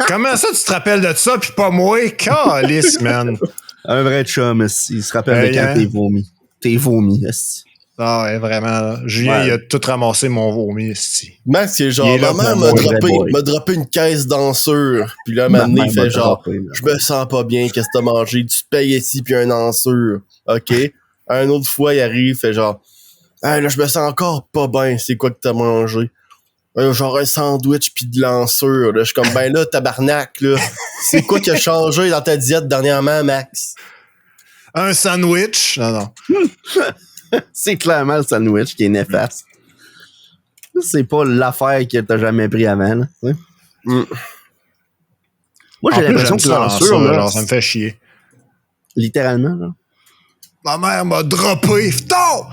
Comment ça, tu te rappelles de ça, pis pas moi? Calice, man! Un vrai chum, il se rappelle de quand t'es vomi. T'es vomi, esti. Ah ouais, vraiment, là. Julien, il a tout ramassé mon vomi, esti. Max, c'est genre, ma mère m'a droppé une caisse d'ensure. Puis là, maintenant, il fait genre, je me sens pas bien, qu'est-ce que t'as mangé? Tu payes ici, puis un ensure. OK. Un autre fois, il arrive, fait genre, hey, là, je me sens encore pas bien, c'est quoi que t'as mangé? Genre un sandwich puis de l'ensure. Là, je suis comme, ben là, tabarnak, là. C'est quoi qui a changé dans ta diète dernièrement, Max? Un sandwich? Non. C'est clairement le sandwich qui est néfaste. C'est pas l'affaire que t'as jamais pris avant, là. Moi, j'ai l'impression que l'ensure, là, genre, ça me fait chier. Littéralement, là. Ma mère m'a droppé, putain!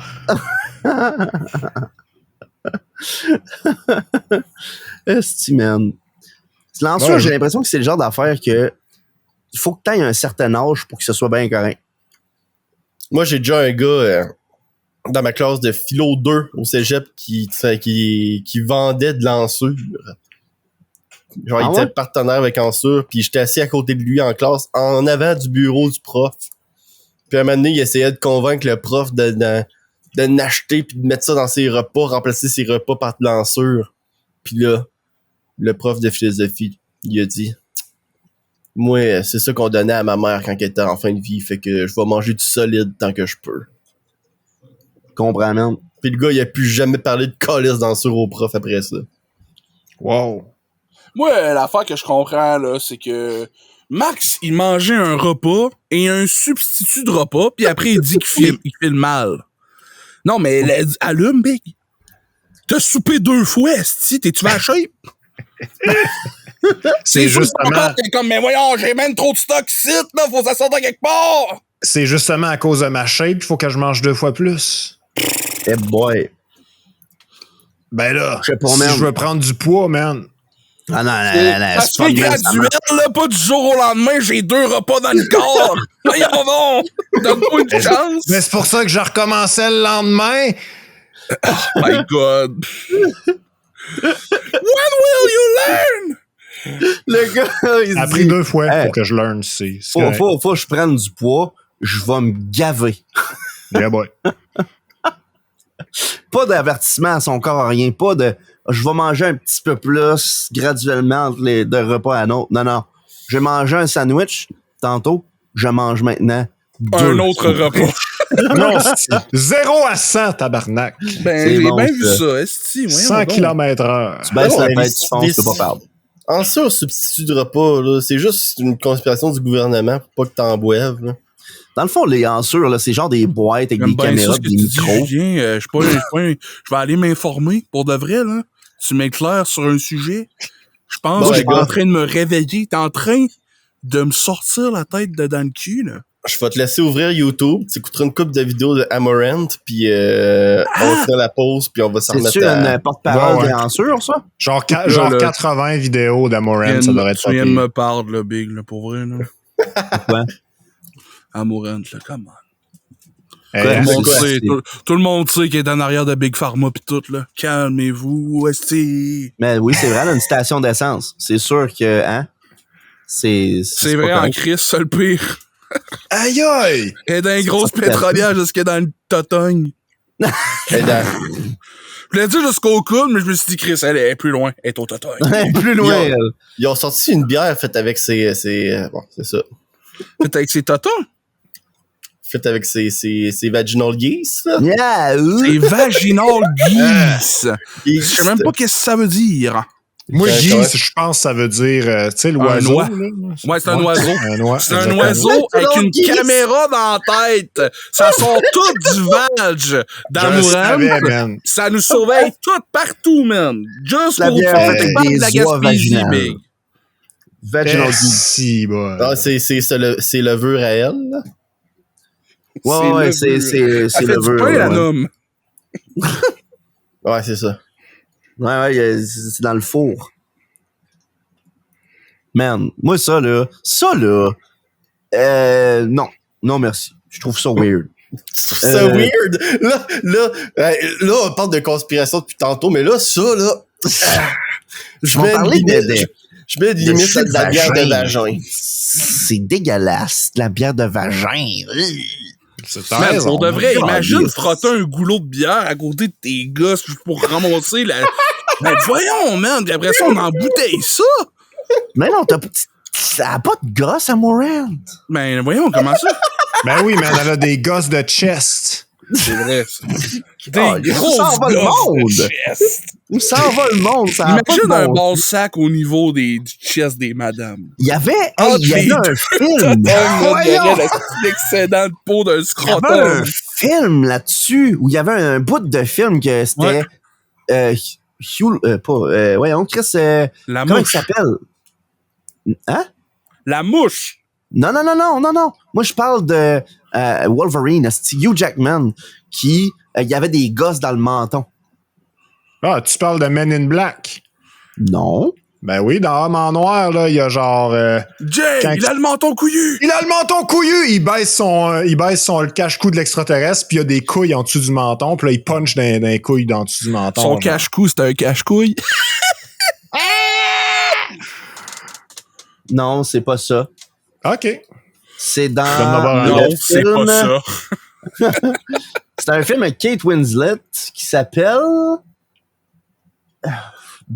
Esti, man. L'ensure, j'ai l'impression que c'est le genre d'affaire que il faut que tu aies un certain âge pour que ce soit bien correct. Moi, j'ai déjà un gars dans ma classe de philo 2 au cégep qui vendait de l'ensure. Genre, il était partenaire avec Ensure, puis j'étais assis à côté de lui en classe, en avant du bureau du prof. Puis à un moment donné, il essayait de convaincre le prof de l'acheter puis de mettre ça dans ses repas, remplacer ses repas par de l'ensure. Puis là, le prof de philosophie, il a dit, moi, c'est ça qu'on donnait à ma mère quand elle était en fin de vie, fait que je vais manger du solide tant que je peux. Comprends, man. Puis le gars, il a plus jamais parlé de calice d'ensure au prof après ça. Wow. Moi, l'affaire que je comprends, là, c'est que Max, il mangeait un repas et un substitut de repas, puis après, il dit qu'il file mal. Non, mais allume, Big. T'as soupé 2 fois, esti, t'es-tu vaché? C'est justement... T'es comme, mais voyons, j'ai même trop de stock ici, là, faut que ça sorte de quelque part! C'est justement à cause de ma shape, il faut que je mange 2 fois plus. Eh boy. Ben là, je sais pas, si man. je veux prendre du poids, man... Ah non, ça se fait graduel, là, pas du jour au lendemain, j'ai 2 repas dans le corps. Voyons donc, donne-moi une chance. Mais c'est pour ça que je recommençais le lendemain. Oh my God. When will you learn? Le gars, il a pris 2 fois pour que je learn, c'est faut que je prenne du poids, je vais me gaver. Yeah boy. Pas d'avertissement à son corps, rien, pas de je vais manger un petit peu plus graduellement de repas à un autre. Non. J'ai mangé un sandwich tantôt, je mange maintenant un autre repas. Non, 0 à 100, tabarnak. Ben, j'ai bien vu ça, esti. 100 km/h. Tu baisses la tête, tu fonces, tu peux pas perdre. En ça, substitut de repas, là, c'est juste une conspiration du gouvernement pour pas que t'en boives, là. Dans le fond, les ensures, là, c'est genre des boîtes avec des caméras, des micros. Je vais aller m'informer pour de vrai, là. Tu m'éclaires sur un sujet. Je pense que t'es en train de me réveiller. T'es en train de me sortir la tête de dans le cul, là. Je vais te laisser ouvrir YouTube. Tu écouteras une couple de vidéos de Amarant, puis on fera la pause, puis on va s'en remettre C'est-tu une porte-parole des ensures, ça? Genre 80 vidéos d'Amarant, ça devrait être ça. Tu viens de me parler, là, Big, là, pour vrai, là. Pourquoi? Amarant, là, comment? Tout le monde sait qu'il est en arrière de Big Pharma pis tout, là. Calmez-vous, esti. Mais oui, c'est vrai, là, une station d'essence. C'est sûr que, hein? C'est vrai en crise, c'est le pire. Aïe aïe! Elle est dans une grosse pétrolière jusqu'à dans le totogne. Je voulais dire jusqu'au coude, mais je me suis dit, Chris, elle est plus loin. Elle est au totogne. Plus loin, elle. Ils ont sorti une bière faite avec ses bon, c'est ça. Faite avec ses totons? Faite avec ses vaginal geese, là. Yeah! Ses vaginal geese. Je sais même pas qu'est-ce que ça veut dire. Moi, geese, je pense que ça veut dire, tu sais, l'oiseau. Là. Ouais, c'est un oiseau. C'est un oiseau avec une caméra dans la tête. Ça sort tout du vag d'Amourane. Ça nous surveille tout partout, man. Juste pour faire de la Gaspésie, big. Vaginal si, bah. C'est le vœu réel, là. Ouais, c'est le vœu. Ouais, c'est ça. Ouais, c'est dans le four. Man, moi, ça, là, non, merci. Je trouve ça weird. C'est weird. Là, on parle de conspiration depuis tantôt, mais là, ça, là, je mets limite de la bière de vagin. C'est dégueulasse, de la bière de vagin. Man, pour de vrai, imagine frotter un goulot de bière à côté de tes gosses pour ramasser la... Ben voyons, man, puis après ça, on embouteille ça. Mais non, ça a pas de gosse à Morant. Ben voyons, comment ça? Ben oui, mais elle a des gosses de chest. C'est vrai, ça. Des gros gosses de chest. Où ça en va le monde? Ça imagine un ball sac au niveau du chest des madames. Il y avait un film. L'excédent de peau d'un scrotum. Il y avait un film là-dessus où il y avait un bout de film que c'était... voyons, Chris, la comment mouche. Il s'appelle? Hein? La mouche. Non. Moi, je parle de Wolverine, c'est Hugh Jackman, qui, il y avait des gosses dans le menton. Ah, tu parles de Men in Black? Non. Ben oui, dans Homme en Noir, là, il y a genre... Jay, il a le menton couillu! Il a le menton couillu! Il baisse son le cache-cou de l'extraterrestre, puis il y a des couilles en dessous du menton, puis là, il punch dans les couilles en dessous du menton. Son cache-cou, c'est un cache-couille? Non, c'est pas ça. OK. C'est dans... Non, c'est pas ça. C'est un film avec Kate Winslet qui s'appelle...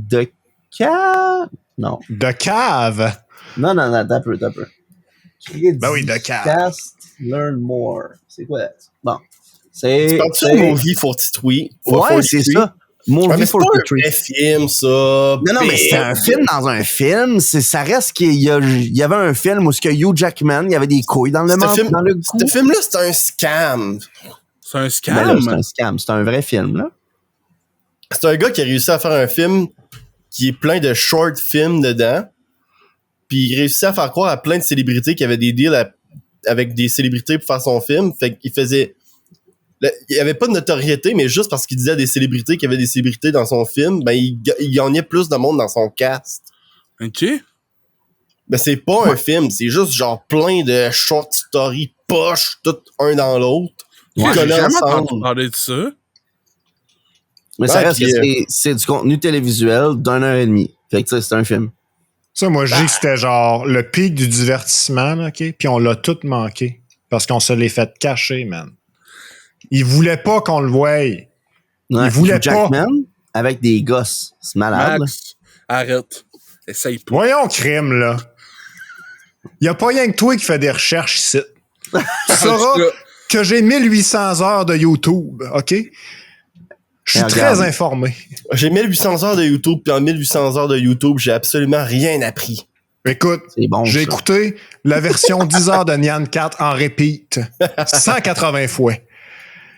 The Cave? Non. The Cave? Non, t'as peu. Ben oui, The Cave. Cast, Learn More. C'est quoi? Bon. C'est... Tu parles-tu de Movie 43? Ouais, c'est ça. Movie 43. C'est pas un vrai film, ça. Non, mais c'est un film dans un film. Ça reste qu'il y avait un film où Hugh Jackman, il y avait des couilles dans le menton, dans le cou. Ce film-là, c'est un scam. C'est un scam? Ben là, c'est un scam. C'est un vrai film, là. C'est un gars qui a réussi à faire un film qui est plein de short films dedans. Puis il réussit à faire croire à plein de célébrités qui avaient des deals avec des célébrités pour faire son film. Fait qu'il faisait... Il avait pas de notoriété, mais juste parce qu'il disait à des célébrités qu'il y avait des célébrités dans son film, ben il gagnait plus de monde dans son cast. OK. Ben c'est pas un film, c'est juste genre plein de short stories poches, tout un dans l'autre. Ouais, j'ai jamais entendu parler de ça. Mais ça reste que c'est du contenu télévisuel d'1 heure et demie. Fait que c'est un film. Ça, moi, je dis que c'était genre le pic du divertissement, là, OK? Puis on l'a tout manqué. Parce qu'on se l'est fait cacher, man. Ils voulaient pas qu'on le voie. Ouais, ils voulaient pas. Jackman avec des gosses. C'est malade. Max, arrête. Essaye pas. Voyons, crime, là. Y a pas rien que toi qui fais des recherches ici. Tu sauras que j'ai 1800 heures de YouTube, OK? Je suis très informé. J'ai 1800 heures de YouTube, puis en 1800 heures de YouTube, j'ai absolument rien appris. Écoute, bon, j'ai écouté la version 10 heures de Nyan 4 en repeat. 180 fois.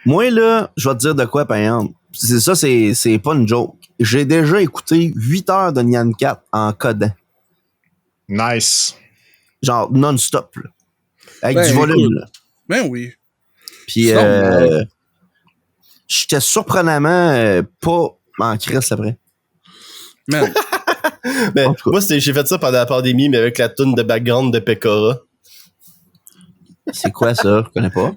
Moi, là, je vais te dire de quoi, par exemple. C'est pas une joke. J'ai déjà écouté 8 heures de Nyan 4 en codant. Nice. Genre non-stop, là. Avec du volume, là. Ben oui. Puis, j'étais surprenamment pas en crise après. Man. Ben, moi, j'ai fait ça pendant la pandémie, mais avec la toune de background de Pekora. C'est quoi ça? Je connais pas.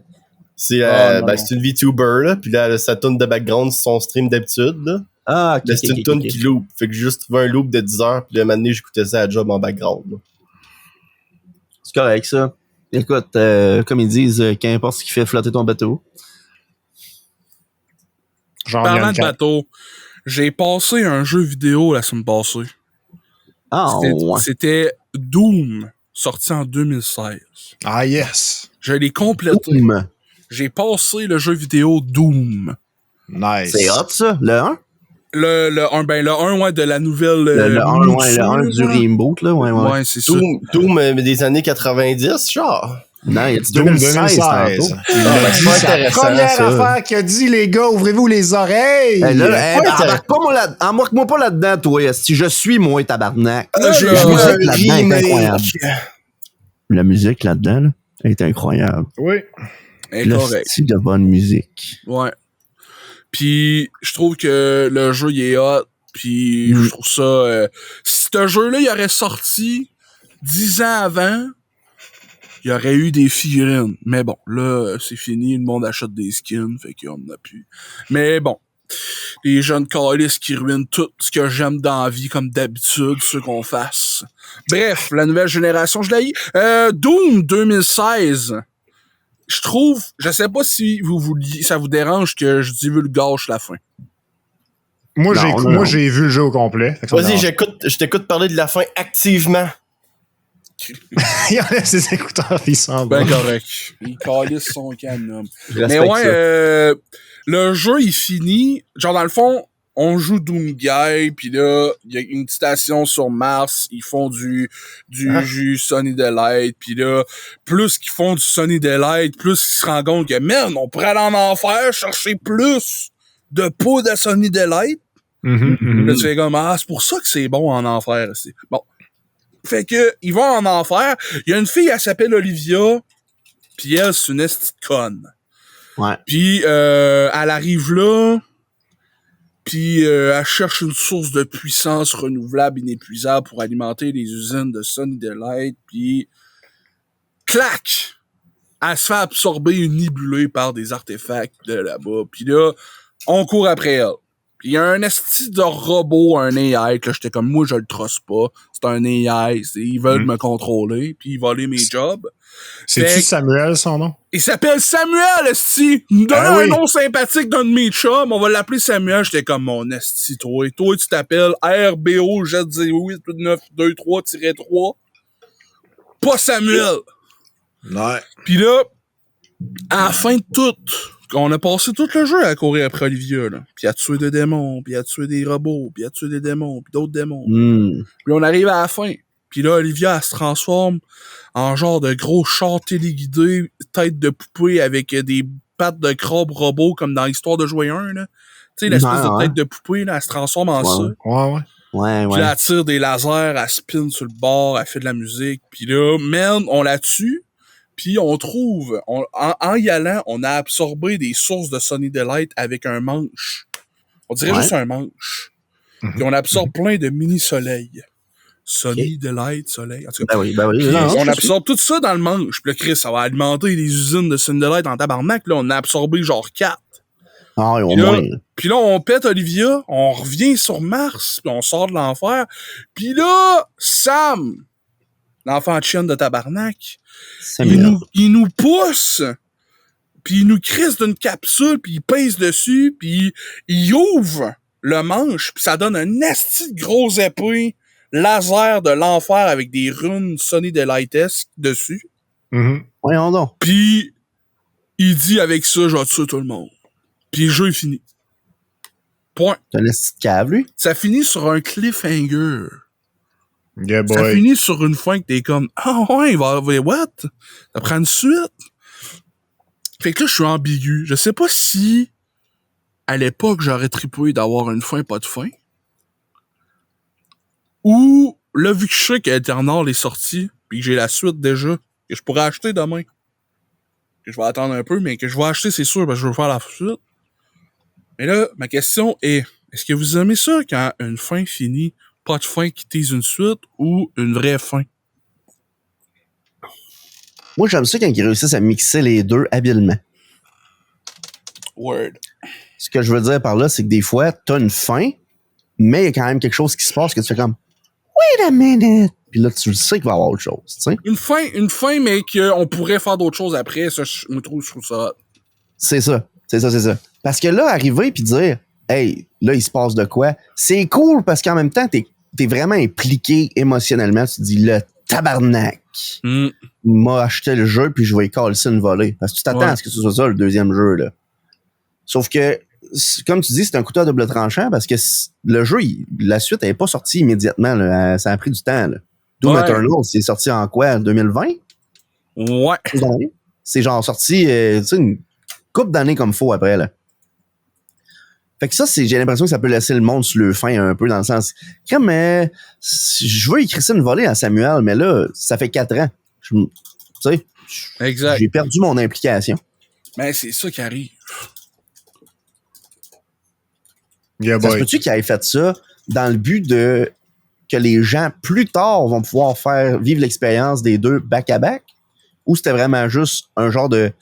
C'est c'est une VTuber, là, puis là, sa toune de background, c'est son stream d'habitude, là. Ah, ok. C'est une toune qui loop. Fait que j'ai juste trouvé un loop de 10 heures, puis le moment donné, j'écoutais ça à job en background, là. C'est correct, ça. Écoute, comme ils disent, qu'importe ce qui fait flotter ton bateau. Parlant de bateau, j'ai passé un jeu vidéo la semaine passée. Ah, ouais. C'était Doom, sorti en 2016. Ah, yes. Je l'ai complété. Doom. J'ai passé le jeu vidéo Doom. Nice. C'est hot, ça, le 1? Le 1, ouais, de la nouvelle. Le 1 du reboot, là. Ouais, c'est ça. Doom des années 90, genre. Non, il y a du Doom 2016 tantôt. C'est pas intéressant, Première ça. affaire qu'il a dit, les gars, ouvrez-vous les oreilles. Embarque-moi pas là-dedans, toi. Si je suis, moi, tabarnak. Là, J'ai La joué musique un là-dedans est incroyable. remake. La musique là-dedans, là, elle est incroyable. Oui. Le Incorrect. style de bonne musique. Ouais. Puis, je trouve que le jeu, il est hot. Puis, je trouve ça... si ce jeu-là, il aurait sorti 10 ans avant, il y aurait eu des figurines. Mais bon, là, c'est fini. Le monde achète des skins. Fait qu'on en a plus. Mais bon. Les jeunes calices qui ruinent tout ce que j'aime dans la vie, comme d'habitude, ce qu'on fasse. Bref, la nouvelle génération, je l'ai. Doom 2016. Je trouve, je sais pas si ça vous dérange que je divulgage la fin. Moi, Non. j'ai vu le jeu au complet. Vas-y, je t'écoute parler de la fin activement. Il enlève ses écouteurs, il s'en va. Ben correct. Il calisse son canon. Je Mais respecte ouais, ça. le jeu, il finit. Genre, dans le fond, on joue Doom Guy, puis là, il y a une station sur Mars, ils font du jus Sunny Delight, puis là, plus qu'ils font du Sunny Delight, plus ils se rendent compte que, man, on pourrait aller en enfer, chercher plus de poudre à Sunny Delight. Là, tu fais comme, c'est pour ça que c'est bon en enfer. Aussi. Bon. Fait que, ils vont en enfer. Il y a une fille, elle s'appelle Olivia, puis elle, c'est une esti de conne. Ouais. Puis, elle arrive là, puis elle cherche une source de puissance renouvelable inépuisable pour alimenter les usines de Sunny Delight, puis clac! Elle se fait absorber une nibulée par des artefacts de là-bas. Puis là, on court après elle. Puis il y a un esti de robot, un AI, que là, j'étais comme, moi, je le trosse pas. C'est un AI, ils veulent me contrôler, puis voler mes jobs. C'est-tu Samuel, son nom? Il s'appelle Samuel, esti! Donne un nom sympathique d'un de mes chums, on va l'appeler Samuel. J'étais comme, mon esti, toi. Toi, tu t'appelles RBO Jet 08-923-3. Pas Samuel! Ouais. Pis là, à la fin de tout, on a passé tout le jeu à courir après Olivia, là. Puis à tuer des démons, puis à tuer des robots, puis à tuer des démons, puis d'autres démons. Puis on arrive à la fin. Puis là, Olivia, elle se transforme en genre de gros char téléguidé, tête de poupée avec des pattes de crabe robot comme dans l'histoire de Jouer 1, là. Tu sais, l'espèce de tête de poupée, là, elle se transforme en ça. Ouais. Puis là, elle tire des lasers, elle spin sur le bord, elle fait de la musique. Puis là, man, on la tue. Puis on trouve, en y allant, on a absorbé des sources de Sunny Delight avec un manche. On dirait juste un manche. Puis on absorbe plein de mini-soleils. Sunny Delight, soleil. En tout cas, Ben oui. on absorbe tout ça dans le manche. Puis là, Chris, ça va alimenter les usines de Sunny Delight en tabarnak. Là, on a absorbé genre 4. Ah, au moins. Puis là, on pète Olivia, on revient sur Mars, puis on sort de l'enfer. Puis là, Sam, l'enfant de chienne de tabarnak, il nous pousse, puis il nous crisse d'une capsule, puis il pèse dessus, puis il ouvre le manche, puis ça donne un asti de gros épée laser de l'enfer avec des runes Sunny Delight-esque dessus. Voyons donc. Puis il dit avec ça, je vais tuer tout le monde. Puis le jeu est fini. Point. T'as une petite cave, lui? Ça finit sur un cliffhanger. Yeah, boy. Ça finit sur une fin que t'es comme, ouais, il va avoir, what? Ça prend une suite? Fait que là, je suis ambigu. Je sais pas si, à l'époque, j'aurais trippé d'avoir une fin, pas de fin. Ou, là, vu que je sais qu'Eternal est sorti, pis que j'ai la suite déjà, que je pourrais acheter demain. Que je vais attendre un peu, mais que je vais acheter, c'est sûr, parce que je veux faire la suite. Mais là, ma question est, est-ce que vous aimez ça quand une fin finit, pas de fin qui tease une suite, ou une vraie fin? Moi, j'aime ça quand ils réussissent à mixer les deux habilement. Word. Ce que je veux dire par là, c'est que des fois, t'as une fin, mais il y a quand même quelque chose qui se passe que tu fais comme wait a minute! Puis là, tu le sais qu'il va y avoir autre chose, tu sais. Une fin, mais qu'on pourrait faire d'autres choses après, ça, je trouve ça. C'est ça. Parce que là, arriver puis dire hey, là, il se passe de quoi? C'est cool parce qu'en même temps, t'es vraiment impliqué émotionnellement. Tu te dis, le tabarnak m'a acheté le jeu puis je vais y casser une volée. Parce que tu t'attends à ce que ce soit ça, le deuxième jeu, là. Sauf que comme tu dis, c'est un couteau à double tranchant parce que le jeu, la suite n'est pas sortie immédiatement. Là. Ça a pris du temps. Là. Doom Eternal, c'est sorti en quoi? 2020? Ouais. C'est genre sorti une couple d'années comme faux après. Là. Fait que ça, j'ai l'impression que ça peut laisser le monde sur le fin un peu dans le sens. Comme je veux écrire ça une volée à Samuel, mais là, ça fait 4 ans. Tu sais, exact. J'ai perdu mon implication. Mais c'est ça qui arrive. Ça se peut-tu qu'il ait fait ça dans le but de que les gens, plus tard, vont pouvoir faire vivre l'expérience des deux back-à-back? Ou c'était vraiment juste un genre de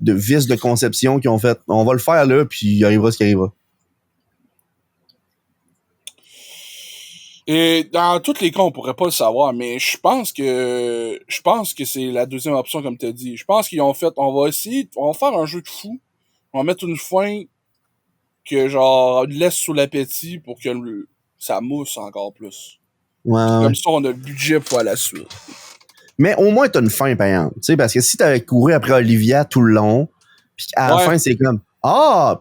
vice de conception qui ont fait on va le faire là, puis il arrivera ce qui arrivera? Et dans tous les cas, on pourrait pas le savoir, mais je pense que c'est la deuxième option, comme tu as dit. Je pense qu'ils ont fait, on va faire un jeu de fou. On va mettre une fin que, genre, laisse sous l'appétit pour que ça mousse encore plus. Ouais. Comme ça, on a le budget pour la suite. Mais au moins, t'as une fin payante. Tu sais, parce que si t'avais couru après Olivia tout le long, puis à la fin, c'est comme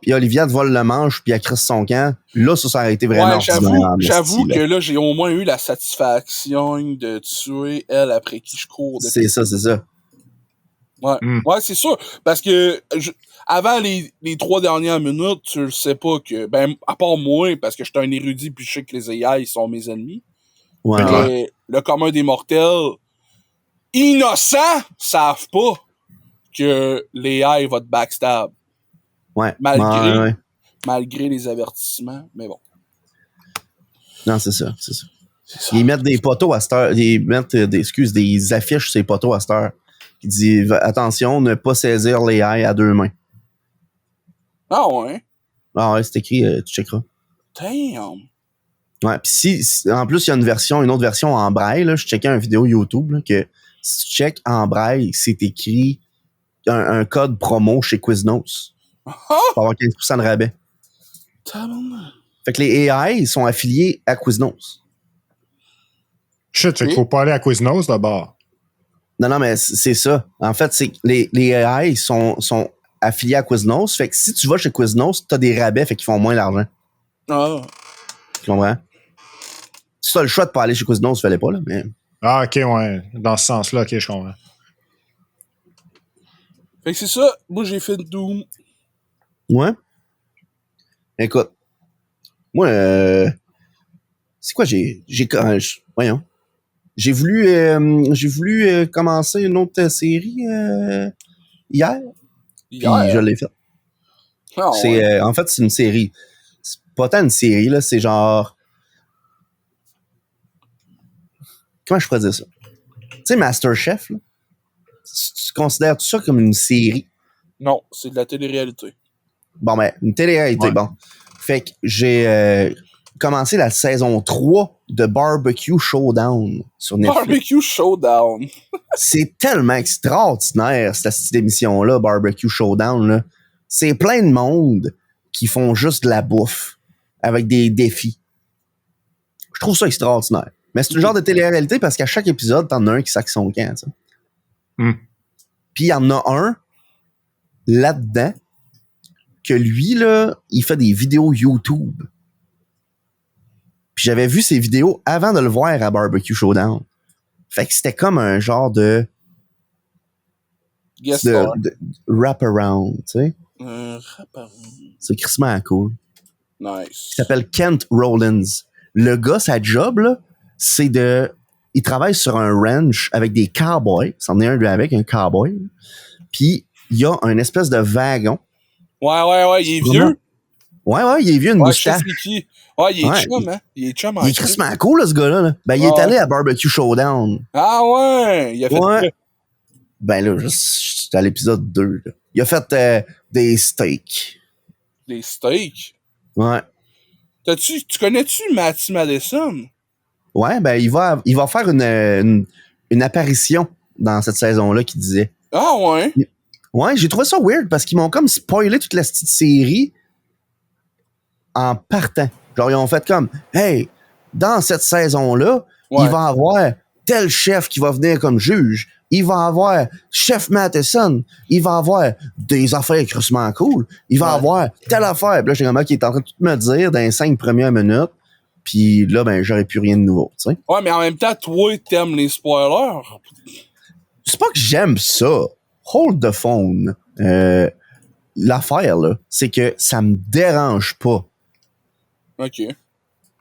puis Olivia te vole le manche, puis elle crisse son camp. Là, ça aurait été vraiment ordinaire. J'avoue que là, j'ai au moins eu la satisfaction de tuer elle après qui je cours. C'est ça. Ouais, ouais, c'est sûr. Parce que avant les 3 dernières minutes, tu le sais pas que. Ben, à part moi, parce que j'étais un érudit puis je sais que les AI sont mes ennemis. Ouais. Mais le commun des mortels, innocents, savent pas que les AI va te backstab. Ouais. Malgré les avertissements, mais bon. Non, c'est ça. Ils mettent des poteaux à cette heure. Ils mettent des affiches sur ces poteaux à cette heure. Qui dit attention, ne pas saisir les AI à 2 mains. Ah ouais? Ah ouais, c'est écrit, tu checkeras. Damn! Ouais, pis si en plus il y a une autre version en braille, là, je checkais une vidéo YouTube, là, que si tu checkes en braille, c'est écrit un code promo chez Quiznos. Pour avoir 15% de rabais. Fait que les AI sont affiliés à Quiznos. Shit, fait qu'il faut pas aller à Quiznos d'abord. Non, mais c'est ça. En fait, c'est que les AI sont affiliés à Quiznos. Fait que si tu vas chez Quiznos, t'as des rabais, fait qu'ils font moins d'argent. Ah. Tu comprends? Si t'as le choix de pas aller chez Quiznos, tu fallait pas, là, mais... Ah, ok, ouais. Dans ce sens-là, ok, je comprends. Fait que c'est ça. Moi, j'ai fait Doom. Ouais. Écoute. Moi, c'est quoi, voyons. J'ai voulu commencer une autre série hier. Puis je l'ai fait. Ah, En fait, c'est une série. C'est pas tant une série, là. C'est genre... Comment je pourrais dire ça? Tu sais, MasterChef, là, tu considères tout ça comme une série? Non, c'est de la télé-réalité. Bon, ben, une télé-réalité, ouais. Bon. Fait que j'ai commencé la saison 3 de Barbecue Showdown sur Netflix. Barbecue Showdown! C'est tellement extraordinaire, cette émission-là, Barbecue Showdown, là. C'est plein de monde qui font juste de la bouffe avec des défis. Je trouve ça extraordinaire. Mais c'est un genre de télé-réalité parce qu'à chaque épisode, t'en as un qui sac son camp, tu sais. Puis il y en a un là-dedans que lui, là, il fait des vidéos YouTube. Puis j'avais vu ses vidéos avant de le voir à Barbecue Showdown. Fait que c'était comme un genre de wrap-around, tu sais. Wrap-around. C'est crissement cool. Nice. Il s'appelle Kent Rollins. Le gars, sa job, là, c'est il travaille sur un ranch avec des cowboys. C'en est un, lui, avec un cowboy. Puis il y a un espèce de wagon. Ouais, il est vieux. Ouais, il est vieux, une moustache. Ouais, il est chum, hein. Il est chum. Il est crissement cool, là, ce gars-là. Là. Ben, il est allé à Barbecue Showdown. Ah ouais! Il a fait quoi? Ben là, c'était à l'épisode 2. Là. Il a fait des steaks. Des steaks? Ouais. Tu connais-tu Matty Madison? Ouais, ben il va faire une apparition dans cette saison-là, qu'il disait. Ah ouais? Ouais, j'ai trouvé ça weird parce qu'ils m'ont comme spoilé toute la petite série en partant. Genre, ils ont fait comme, hey, dans cette saison-là, il va y avoir tel chef qui va venir comme juge. il va avoir Chef Matheson, il va avoir des affaires crissement cool, il va avoir telle affaire. Puis là, j'ai un mec qui est en train de tout me dire dans les 5 premières minutes, puis là, ben, j'aurais plus rien de nouveau, tu sais. Ouais, mais en même temps, toi, t'aimes les spoilers. C'est pas que j'aime ça. Hold the phone. L'affaire, là, c'est que ça me dérange pas. OK. Tu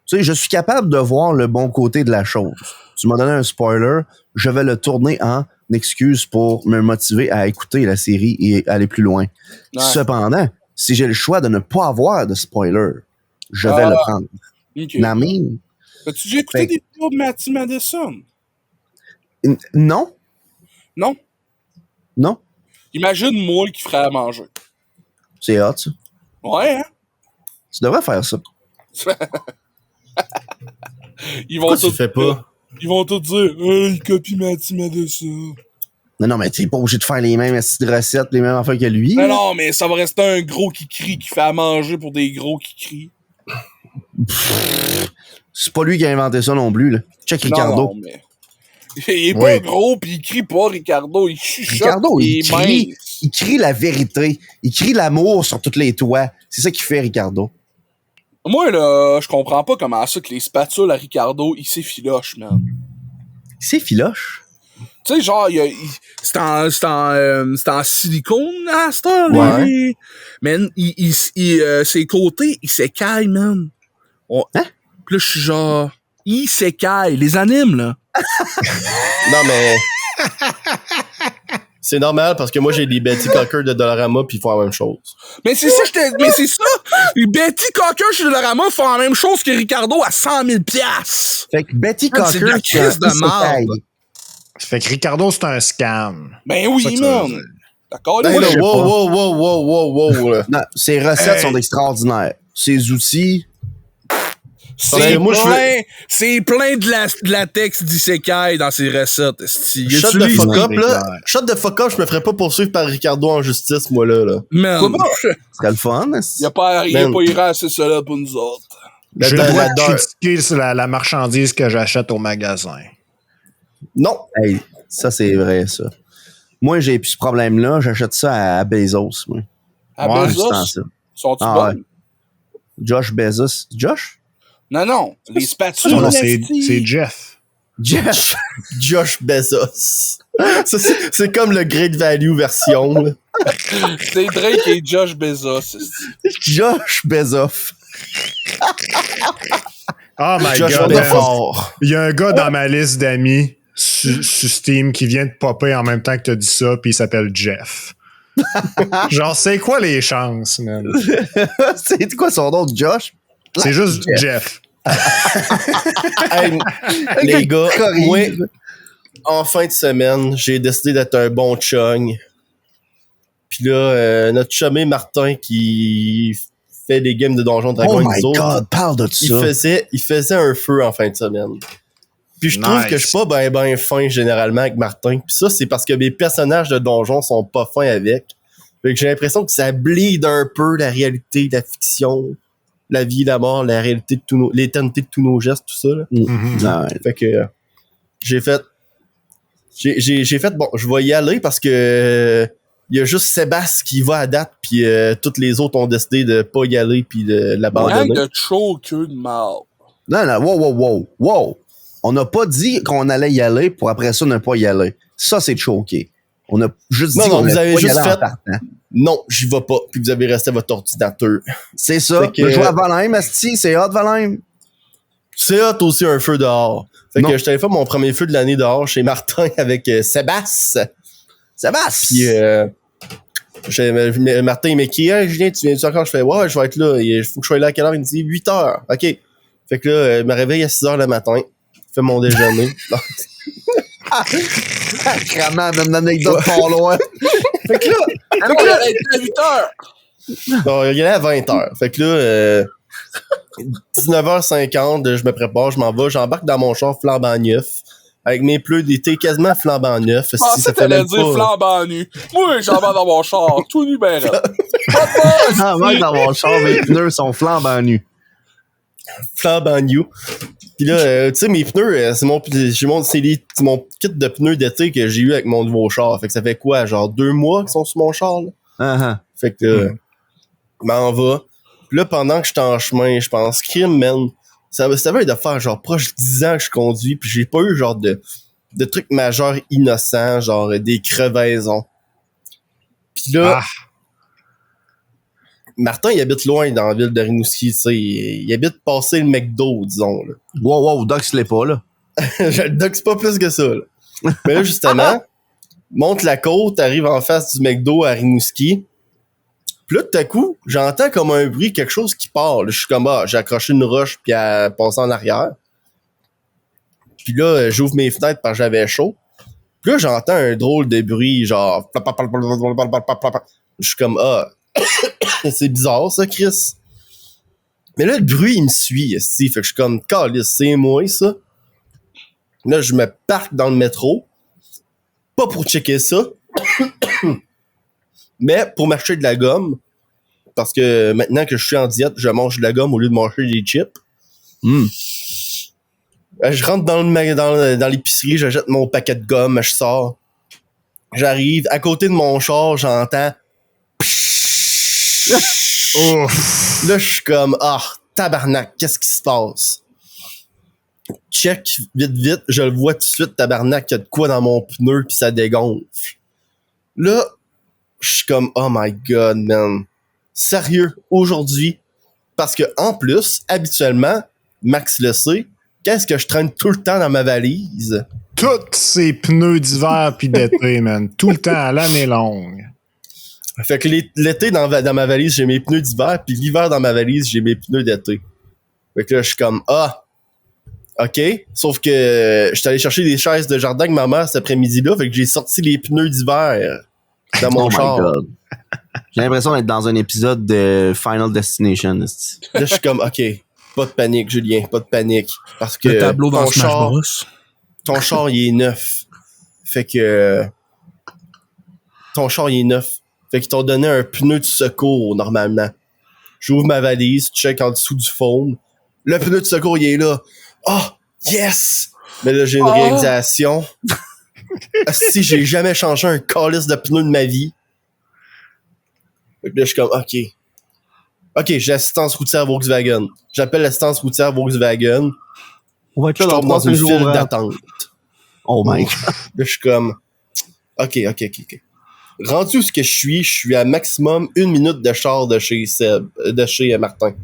sais, je suis capable de voir le bon côté de la chose. Tu m'as donné un spoiler, je vais le tourner en excuse pour me motiver à écouter la série et aller plus loin. Ouais. Cependant, si j'ai le choix de ne pas avoir de spoiler, je vais le prendre. OK. Namine? As-tu déjà écouté des vidéos de Matthew Madison? Non? Non? Non? Imagine-moi qui ferait à manger. C'est hot, ça. Ouais, hein? Tu devrais faire ça. Ils vont Pourquoi tu fais pas? Ils vont tous dire « il copie Matthew Madison. » Non, mais t'es pas obligé de faire les mêmes recettes, les mêmes affaires que lui. Non, non, mais ça va rester un gros qui crie, qui fait à manger pour des gros qui crient. C'est pas lui qui a inventé ça non plus, là. Check Ricardo. Non, mais... Il est pas gros pis il crie pas, Ricardo. Il chuchote. Ricardo, il crie la vérité. Il crie l'amour sur tous les toits. C'est ça qu'il fait, Ricardo. Moi, là, je comprends pas comment ça que les spatules à Ricardo, il s'effiloche, man. C'est filoche. Tu sais, genre, c'est en silicone, à cette heure, Ouais. Man, ses côtés, il s'écaille, man. Hein? Pis là, je suis genre, il s'écaille. Les animes, là. Non, mais... C'est normal parce que moi, j'ai des Betty Cocker de Dollarama pis ils font la même chose. Mais c'est ça, mais c'est ça! Les Betty Cocker chez Dollarama font la même chose que Ricardo à 100 000 $. Fait que Betty Man, c'est de la Cocker, crise de marde. Fait que Ricardo, c'est un scam. Ben oui, C'est ça que ça veut man. dire. D'accord, Hey, moi, là, je sais pas. wow, là. Non, ses recettes sont extraordinaires. Ses outils, C'est moi, c'est plein de latex d'isekai dans ses recettes. esti. Il Shut the utilise- fuck up, c'est là. clair. Shut the fuck up, je me ferais pas poursuivre par Ricardo en justice, moi, là. Man, ce serait le fun. il a pas Man. iré assez solide pour nous autres. La- Je la- dois la- critiquer la marchandise que j'achète au magasin. Non. Hey, ça, c'est vrai, ça. Moi, j'ai plus ce problème-là. J'achète ça à Bezos, moi. À Ouais, Bezos, c'est ça. sont-tu Ah, bonnes? ouais. Josh Bezos. Josh? Non, les spatules, Non, esti. c'est Jeff. Jeff! Josh Bezos. Ça, c'est comme le Great Value version, là. C'est Drake et Josh Bezos. esti. Josh Bezos. Oh my Josh god. Bedford. Il y a un gars dans ma liste d'amis sur Steam qui vient de popper en même temps que t'as dit ça, puis il s'appelle Jeff. Genre, c'est quoi les chances, man? C'est quoi son nom, Josh? C'est juste Jeff. Hey, les gars, Corrige. moi, en fin de semaine, j'ai décidé d'être un bon chung. Puis là, notre chumé Martin qui fait des games de Donjons Dragons Oh avec my nous autres, God, parle de ça. il faisait un feu en fin de semaine. Puis je trouve Nice. que je suis pas ben fin généralement avec Martin. Puis ça, c'est parce que mes personnages de donjons sont pas fins avec. Fait que j'ai l'impression que ça bleed un peu la réalité, la fiction, la vie, la mort, la réalité de tous nos, l'éternité de tous nos gestes, tout ça. Là. Ouais. Fait que j'ai fait bon, je vais y aller parce que il y a juste Sébastien qui va à date puis toutes les autres ont décidé de pas y aller puis de Gang l'abandonner. de choqueux de marde. Non, wow. On n'a pas dit qu'on allait y aller pour après ça ne pas y aller. Ça, c'est choqué. On a juste Non, dit non, qu'on vous allait avez pas y juste aller en fait- partant. Non, j'y vais pas puis vous avez resté à votre ordinateur. C'est ça. Fait que- Je joue à Valheim, asti, c'est hot, Valheim. C'est hot aussi un feu dehors. Fait Non. que je t'avais fait mon premier feu de l'année dehors chez Martin avec Sébastien. Sébastien. Puis Martin il m'écrit hey, Julien, tu viens-tu encore? Je fais ouais, je vais être là. Il faut que je sois là à quelle heure? Il me dit 8h. OK. Fait que là, je me réveille à 6h le matin. Je fais mon déjeuner. Vraiment, même l'anecdote pas loin. Fait que là, Ah non, il a été à 8 heures. non, il est à 20h. Fait que là, 19h50, je me prépare, je m'en vais, j'embarque dans mon char flambant neuf. Avec mes pneus d'été quasiment flambant neuf. Je pensais que t'allais dire flambant nu. Moi, j'en vais dans mon char, tout nu ben raide. Ah, ouais, dans mon char, mes pneus sont flambant nus. Flambant new. Puis là, tu sais, mes pneus, c'est mon kit de pneus d'été que j'ai eu avec mon nouveau char. Fait que ça fait quoi, genre 2 mois qu'ils sont sur mon char, là? Uh-huh. Fait que, m'en va. Puis là, pendant que j'étais en chemin, je pense, crime, man, ça va être de faire genre proche de 10 ans que je conduis, puis j'ai pas eu genre de trucs majeurs innocents, genre des crevaisons. Puis là, Martin, il habite loin dans la ville de Rimouski, tu sais. Il habite passé le McDo, disons, là. Wow, Dox l'est pas, là. Je le doxe pas plus que ça, là. Mais là, justement, monte la côte, arrive en face du McDo à Rimouski. Puis là, tout à coup, j'entends comme un bruit, quelque chose qui part. Là, je suis comme, j'ai accroché une roche puis elle passe en arrière. Puis là, j'ouvre mes fenêtres parce que j'avais chaud. Puis là, j'entends un drôle de bruit, genre... Je suis comme, c'est bizarre, ça, Chris. Mais là, le bruit, il me suit, esti. Fait que je suis comme, calisse, c'est moi, ça. Là, je me parque dans le métro. Pas pour checker ça. Mais pour m'acheter de la gomme. Parce que maintenant que je suis en diète, je mange de la gomme au lieu de manger des chips. Je rentre dans l'épicerie, j'achète mon paquet de gomme, je sors. J'arrive, à côté de mon char, j'entends... Là, je suis comme, tabarnak, qu'est-ce qui se passe? Check, vite, je le vois tout de suite, tabarnak, il y a de quoi dans mon pneu, pis ça dégonfle. Là, je suis comme, oh my god, man. Sérieux, aujourd'hui, parce que en plus, habituellement, Max le sait, qu'est-ce que je traîne tout le temps dans ma valise? Tous ces pneus d'hiver pis d'été, man. Tout le temps, à l'année longue. Fait que l'été, dans ma valise, j'ai mes pneus d'hiver, puis l'hiver, dans ma valise, j'ai mes pneus d'été. Fait que là, je suis comme, OK. Sauf que j'étais allé chercher des chaises de jardin avec ma mère cet après-midi-là, fait que j'ai sorti les pneus d'hiver dans mon char. God. J'ai l'impression d'être dans un épisode de Final Destination. Là, je suis comme, OK, pas de panique, Julien, pas de panique. Parce que le tableau dans Smash Bros. Ton char, il est neuf. Fait que... Ton char, il est neuf. Fait qu'ils t'ont donné un pneu de secours, normalement. J'ouvre ma valise, check en dessous du foam. Le pneu de secours, il est là. Yes! Mais là, j'ai une réalisation. Si j'ai jamais changé un calice de pneu de ma vie. Fait que là, je suis comme, OK, j'ai l'assistance routière Volkswagen. J'appelle l'assistance routière Volkswagen. On va être Je là tombe dans une file d'attente. Oh my god. Là, je suis comme, OK. Rendu où ce que je suis à maximum 1 minute de char de chez Martin. Là,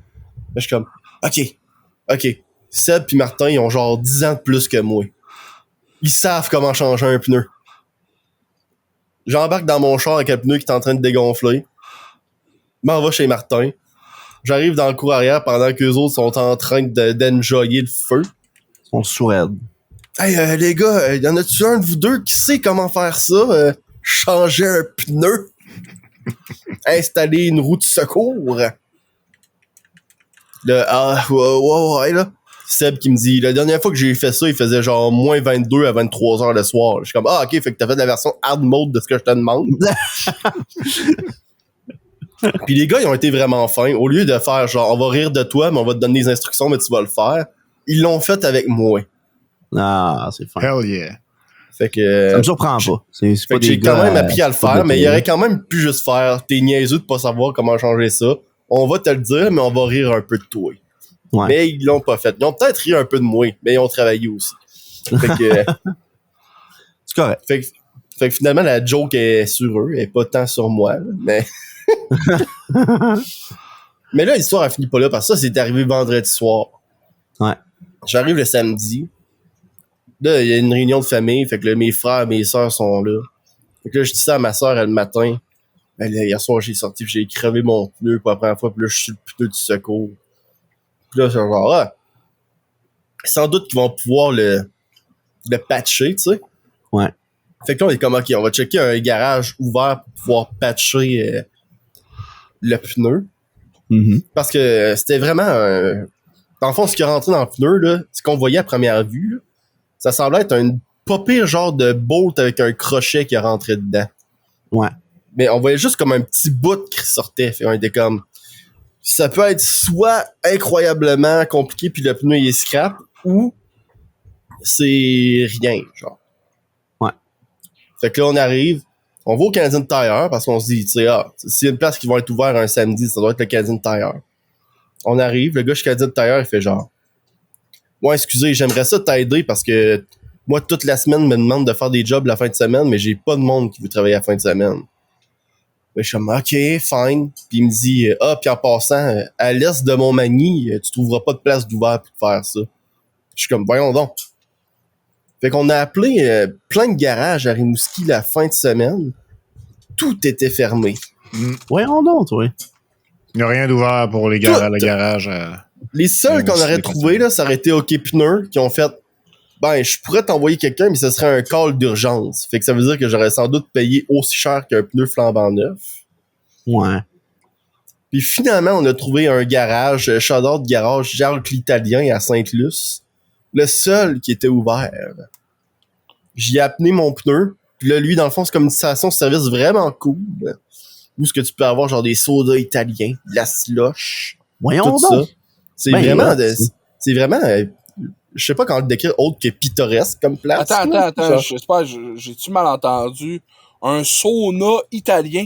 je suis comme, OK. Seb pis Martin, ils ont genre 10 ans de plus que moi. Ils savent comment changer un pneu. J'embarque dans mon char avec un pneu qui est en train de dégonfler. M'en va chez Martin. J'arrive dans le cour arrière pendant qu'eux autres sont en train d'enjoyer le feu. Ils sont sourds. Hey, les gars, y en a-tu un de vous deux qui sait comment faire ça? Changer un pneu? Installer une roue de secours? Ouais, là. Seb qui me dit, la dernière fois que j'ai fait ça, il faisait genre moins 22 à 23 heures le soir. Je suis comme, OK, fait que t'as fait la version hard mode de ce que je te demande. Puis les gars, ils ont été vraiment fins. Au lieu de faire genre, on va rire de toi, mais on va te donner des instructions, mais tu vas le faire. Ils l'ont fait avec moi. Ah, c'est fin. Hell yeah. Fait que... Ça me surprend pas. C'est fait que j'ai quand même appris à le faire, mais il aurait quand même pu juste faire. T'es niaiseux de pas savoir comment changer ça. On va te le dire, mais on va rire un peu de toi. Ouais. Mais ils l'ont pas fait. Ils ont peut-être ri un peu de moi, mais ils ont travaillé aussi. Fait que... C'est correct. Fait que finalement, la joke est sur eux, elle est pas tant sur moi, là, mais... Mais là, l'histoire a fini pas là, parce que ça, c'est arrivé vendredi soir. Ouais. J'arrive le samedi. Là, il y a une réunion de famille, fait que là, mes frères et mes sœurs sont là. Fait que là, je dis ça à ma sœur le matin. Ben, là, hier soir, j'ai sorti, puis j'ai crevé mon pneu pour la première fois, puis là, je suis le pneu du secours. Puis là, c'est genre, sans doute qu'ils vont pouvoir le patcher, tu sais. Ouais. Fait que là, on est comme, OK, on va checker un garage ouvert pour pouvoir patcher le pneu. Mm-hmm. Parce que c'était vraiment... dans le fond, ce qui est rentré dans le pneu, là, ce qu'on voyait à première vue, là, ça semblait être un pas pire genre de bolt avec un crochet qui est rentré dedans. Ouais. Mais on voyait juste comme un petit bout qui sortait. Fait on était comme... Ça peut être soit incroyablement compliqué puis le pneu il est scrap, ou c'est rien, genre. Ouais. Fait que là, on arrive, on va au Canadian Tire parce qu'on se dit, tu sais, s'il y a une place qui va être ouverte un samedi, ça doit être le Canadian Tire. On arrive, le gars chez Canadian Tire, il fait genre, ouais, excusez, j'aimerais ça t'aider parce que moi, toute la semaine, me demande de faire des jobs la fin de semaine, mais j'ai pas de monde qui veut travailler la fin de semaine. Mais je suis comme, OK, fine. Puis il me dit, puis en passant, à l'est de Montmagny, tu trouveras pas de place d'ouvert pour faire ça. Je suis comme, voyons donc. Fait qu'on a appelé plein de garages à Rimouski la fin de semaine. Tout était fermé. Voyons donc, oui. Il n'y a rien d'ouvert pour les le garage. Les seuls qu'on aurait trouvés, là, ça aurait été OK Pneus, qui ont fait, ben, je pourrais t'envoyer quelqu'un, mais ce serait un call d'urgence. Fait que ça veut dire que j'aurais sans doute payé aussi cher qu'un pneu flambant neuf. Ouais. Puis finalement, on a trouvé un garage, Shadow de garage Jacques l'Italien à Sainte-Luce. Le seul qui était ouvert. J'y ai appelé mon pneu. Puis là, lui, dans le fond, c'est comme une station de service vraiment cool. Où est-ce que tu peux avoir genre des sodas italiens, de la slush, Voyons tout donc. ça. C'est Ben, vraiment... là, c'est vraiment... je sais pas comment le décrire autre que pittoresque comme place. Attends, j'espère, j'ai-tu mal entendu? Un sauna italien?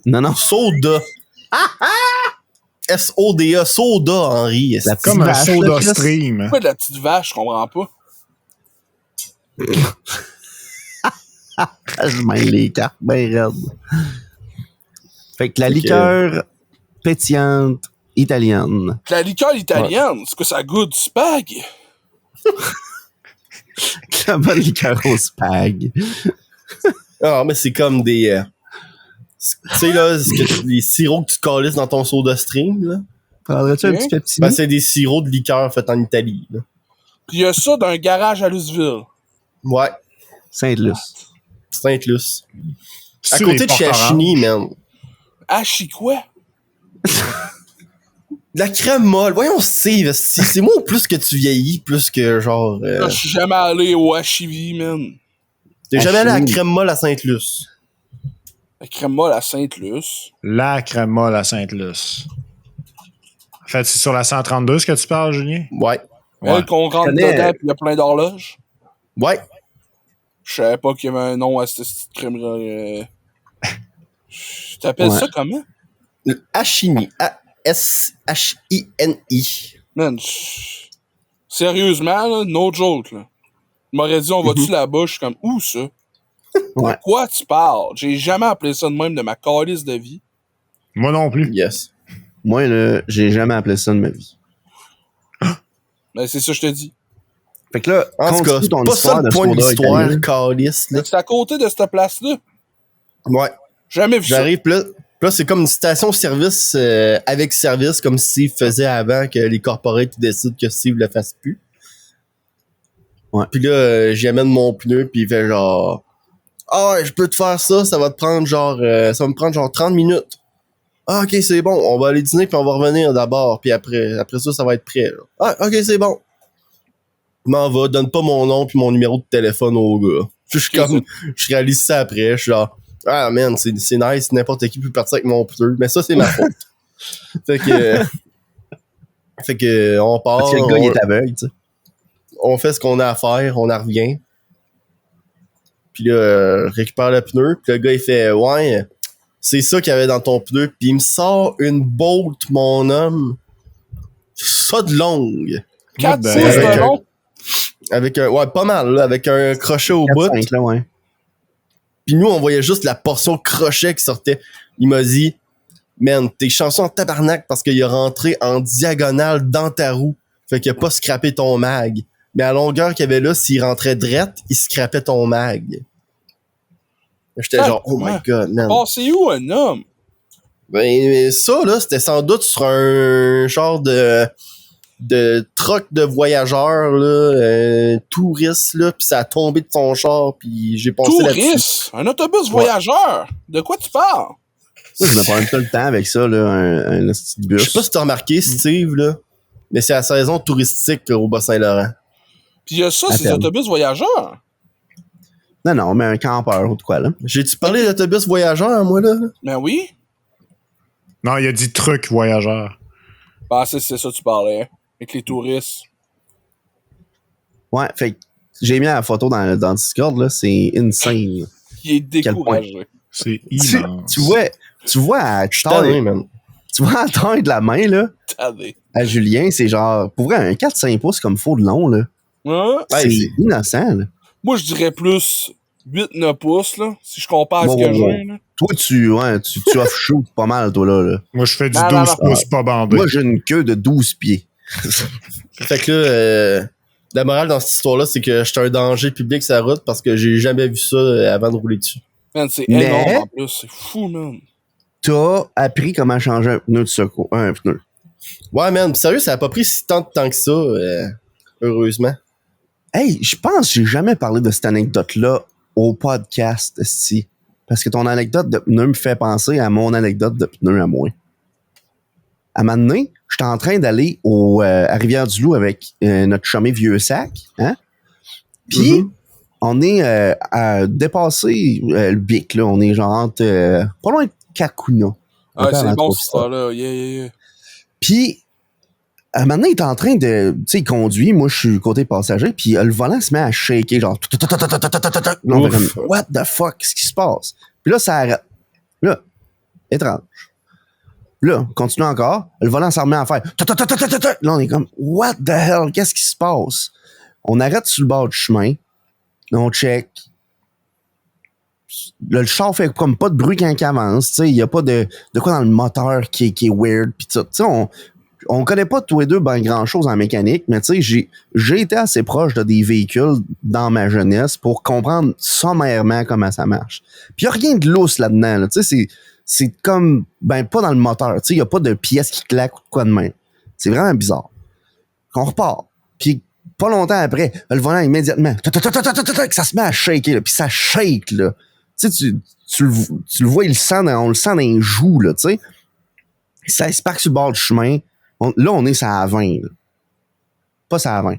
Non. Soda. S-O-D-A, soda, Henri. La Comme un vache, soda là, Chris. stream. Pourquoi de la petite vache? Je comprends pas. Je mêle les cartes bien raides. Fait que la liqueur pétillante italienne. La liqueur italienne, c'est que ça goûte du spag? La bonne liqueur au spag. Ah, mais c'est comme des... tu sais, là, les sirops que tu calisses dans ton soda stream, là. Prendrais-tu un petit peptini? Ben, c'est des sirops de liqueur faits en Italie, là. Puis il y a ça dans un garage à Louisville. Ouais. Sainte-Luce. Sainte-Luce. À C'est côté les de chez portes-oranges. Achini, man. Quoi? De la crème molle. Voyons, c'est moi ou plus que tu vieillis, plus que genre... Je suis jamais allé au Hachivi, man. T'es jamais allé à la Achini. crème molle à Sainte-Luce. La crème molle à Sainte-Luce. La crème molle à Sainte-Luce. En fait, c'est sur la 132 ce que tu parles, Julien? Ouais. Elle qu'on rentre connais- dedans pis il y a plein d'horloges. Ouais. Je savais pas qu'il y avait un nom à cette petite crème-là. T'appelles Ouais. ça comment? Achini. A-S-H-I-N-I. Man, sérieusement, là, no joke, là. Il m'aurait dit, on va-tu là-bas? Je suis comme, où ça? Ouais. De quoi tu parles? J'ai jamais appelé ça de même de ma calice de vie. Moi non plus. Yes. Moi, là, j'ai jamais appelé ça de ma vie. Mais c'est ça que je te dis. Fait que là, En tout cas, continue c'est ton pas ça histoire le de point de soda l'histoire, italien. calice, là. C'est à côté de cette place-là. Ouais. Jamais vu ça. J'arrive, pis là, c'est comme une station-service avec service, comme Steve faisait avant que les corporates décident que Steve le fasse plus. Ouais. Puis là, j'y amène mon pneu, puis il fait genre... Ah, ouais, je peux te faire ça, ça va te prendre genre... ça va me prendre genre 30 minutes. Ah, ok, c'est bon, on va aller dîner, puis on va revenir d'abord, puis après ça, ça va être prêt. Là. Ah, ok, c'est bon. Je m'en va, donne pas mon nom puis mon numéro de téléphone au gars. Puis je réalise ça après, je suis genre... Ah man, c'est nice, n'importe qui peut partir avec mon pneu, mais ça c'est ma faute. Fait que on part, Parce que le gars, il est aveugle, tu sais. on fait ce qu'on a à faire, on en revient. Puis là, récupère le pneu, puis le gars il fait ouais, c'est ça qu'il y avait dans ton pneu, puis il me sort une bolt, mon homme. Ça de longue. 4 Ben, pouces avec de long. Avec un, ouais, pas mal, là, avec un crochet au bout. 4-5, là, ouais. Puis nous, on voyait juste la portion crochet qui sortait. Il m'a dit, man, t'es chanceux en tabarnak parce qu'il est rentré en diagonale dans ta roue. Fait qu'il a pas scrappé ton mag. Mais à la longueur qu'il y avait là, s'il rentrait drette, il scrapait ton mag. J'étais genre, oh my god, man. Oh, c'est où un homme? Ben, ça, là, c'était sans doute sur un genre de truck de voyageurs, là, touriste, là, pis ça a tombé de son char, pis j'ai pensé là-dessus. Touriste? Un autobus voyageur? De quoi tu parles? Moi, je me prends un peu le temps avec ça, là, un petit bus. Je sais pas si t'as remarqué, Steve, là, mais c'est la saison touristique là, au Bas-Saint-Laurent. Pis il y a ça, ces Attends. autobus voyageurs. Non, mais un campeur ou de quoi, là. J'ai-tu parlé d'autobus voyageurs, moi, là? Ben oui. Non, il a dit truc voyageur. Ben, c'est ça que tu parlais. Avec les touristes. Ouais, fait que j'ai mis la photo dans Discord, là, c'est insane. Il est découragé. C'est immense. Tu vois à taille, tu vois à taille de la main, là, à Julien, c'est genre, pour vrai, un 4-5 pouces comme faux de long, là. Ouais. C'est innocent, là. Moi, je dirais plus 8-9 pouces, là, si je compare à ce que j'ai, là. Toi, tu off-shoot pas mal, toi, là. Moi, je fais du 12 pouces pas bandé. Moi, j'ai une queue de 12 pieds. Fait que là, la morale dans cette histoire-là, c'est que j'étais un danger public sur la route parce que j'ai jamais vu ça avant de rouler dessus. Man, c'est énorme en plus. C'est fou, man. T'as appris comment changer un pneu de secours. Un pneu. Ouais, man. Sérieux, ça a pas pris si tant de temps que ça, heureusement. Hey, je pense que j'ai jamais parlé de cette anecdote-là au podcast, si. Parce que ton anecdote de pneu me fait penser à mon anecdote de pneu à moi. À un moment donné, j'étais en train d'aller à Rivière-du-Loup avec notre chumé Vieux Sac. Hein? Puis, on est à dépasser le Bic, là. On est genre entre, pas loin de Kakuna. Ah, c'est bon, ça, là. Yeah. Puis, à un moment donné, il est en train de... Tu sais, il conduit. Moi, je suis côté passager. Puis, le volant se met à shaker, genre... Là, on fait comme, what the fuck? Qu'est-ce qui se passe? Puis là, ça arrête. Là, étrange. Là, continue encore. Le volant s'en remet à faire... Là, on est comme, what the hell? Qu'est-ce qui se passe? On arrête sur le bord du chemin. On check. Le char fait comme pas de bruit quand il avance. Tu sais, il y a pas de quoi dans le moteur qui est weird. Puis tu sais, on connaît pas tous les deux ben grand-chose en mécanique, mais tu sais, j'ai été assez proche de des véhicules dans ma jeunesse pour comprendre sommairement comment ça marche. Puis il y a rien de lousse là-dedans. Là. Tu sais, c'est comme, ben pas dans le moteur. Tu sais, il y a pas de pièces qui claquent ou de quoi de même. C'est vraiment bizarre. On repart. Puis pas longtemps après, le volant immédiatement, ça se met à shaker, puis ça shake, là. Tu sais, tu le vois, on le sent dans les joues, là, tu sais. Ça se parque sur le bord du chemin. Là, on est sur la 20, là. Pas sur la 20.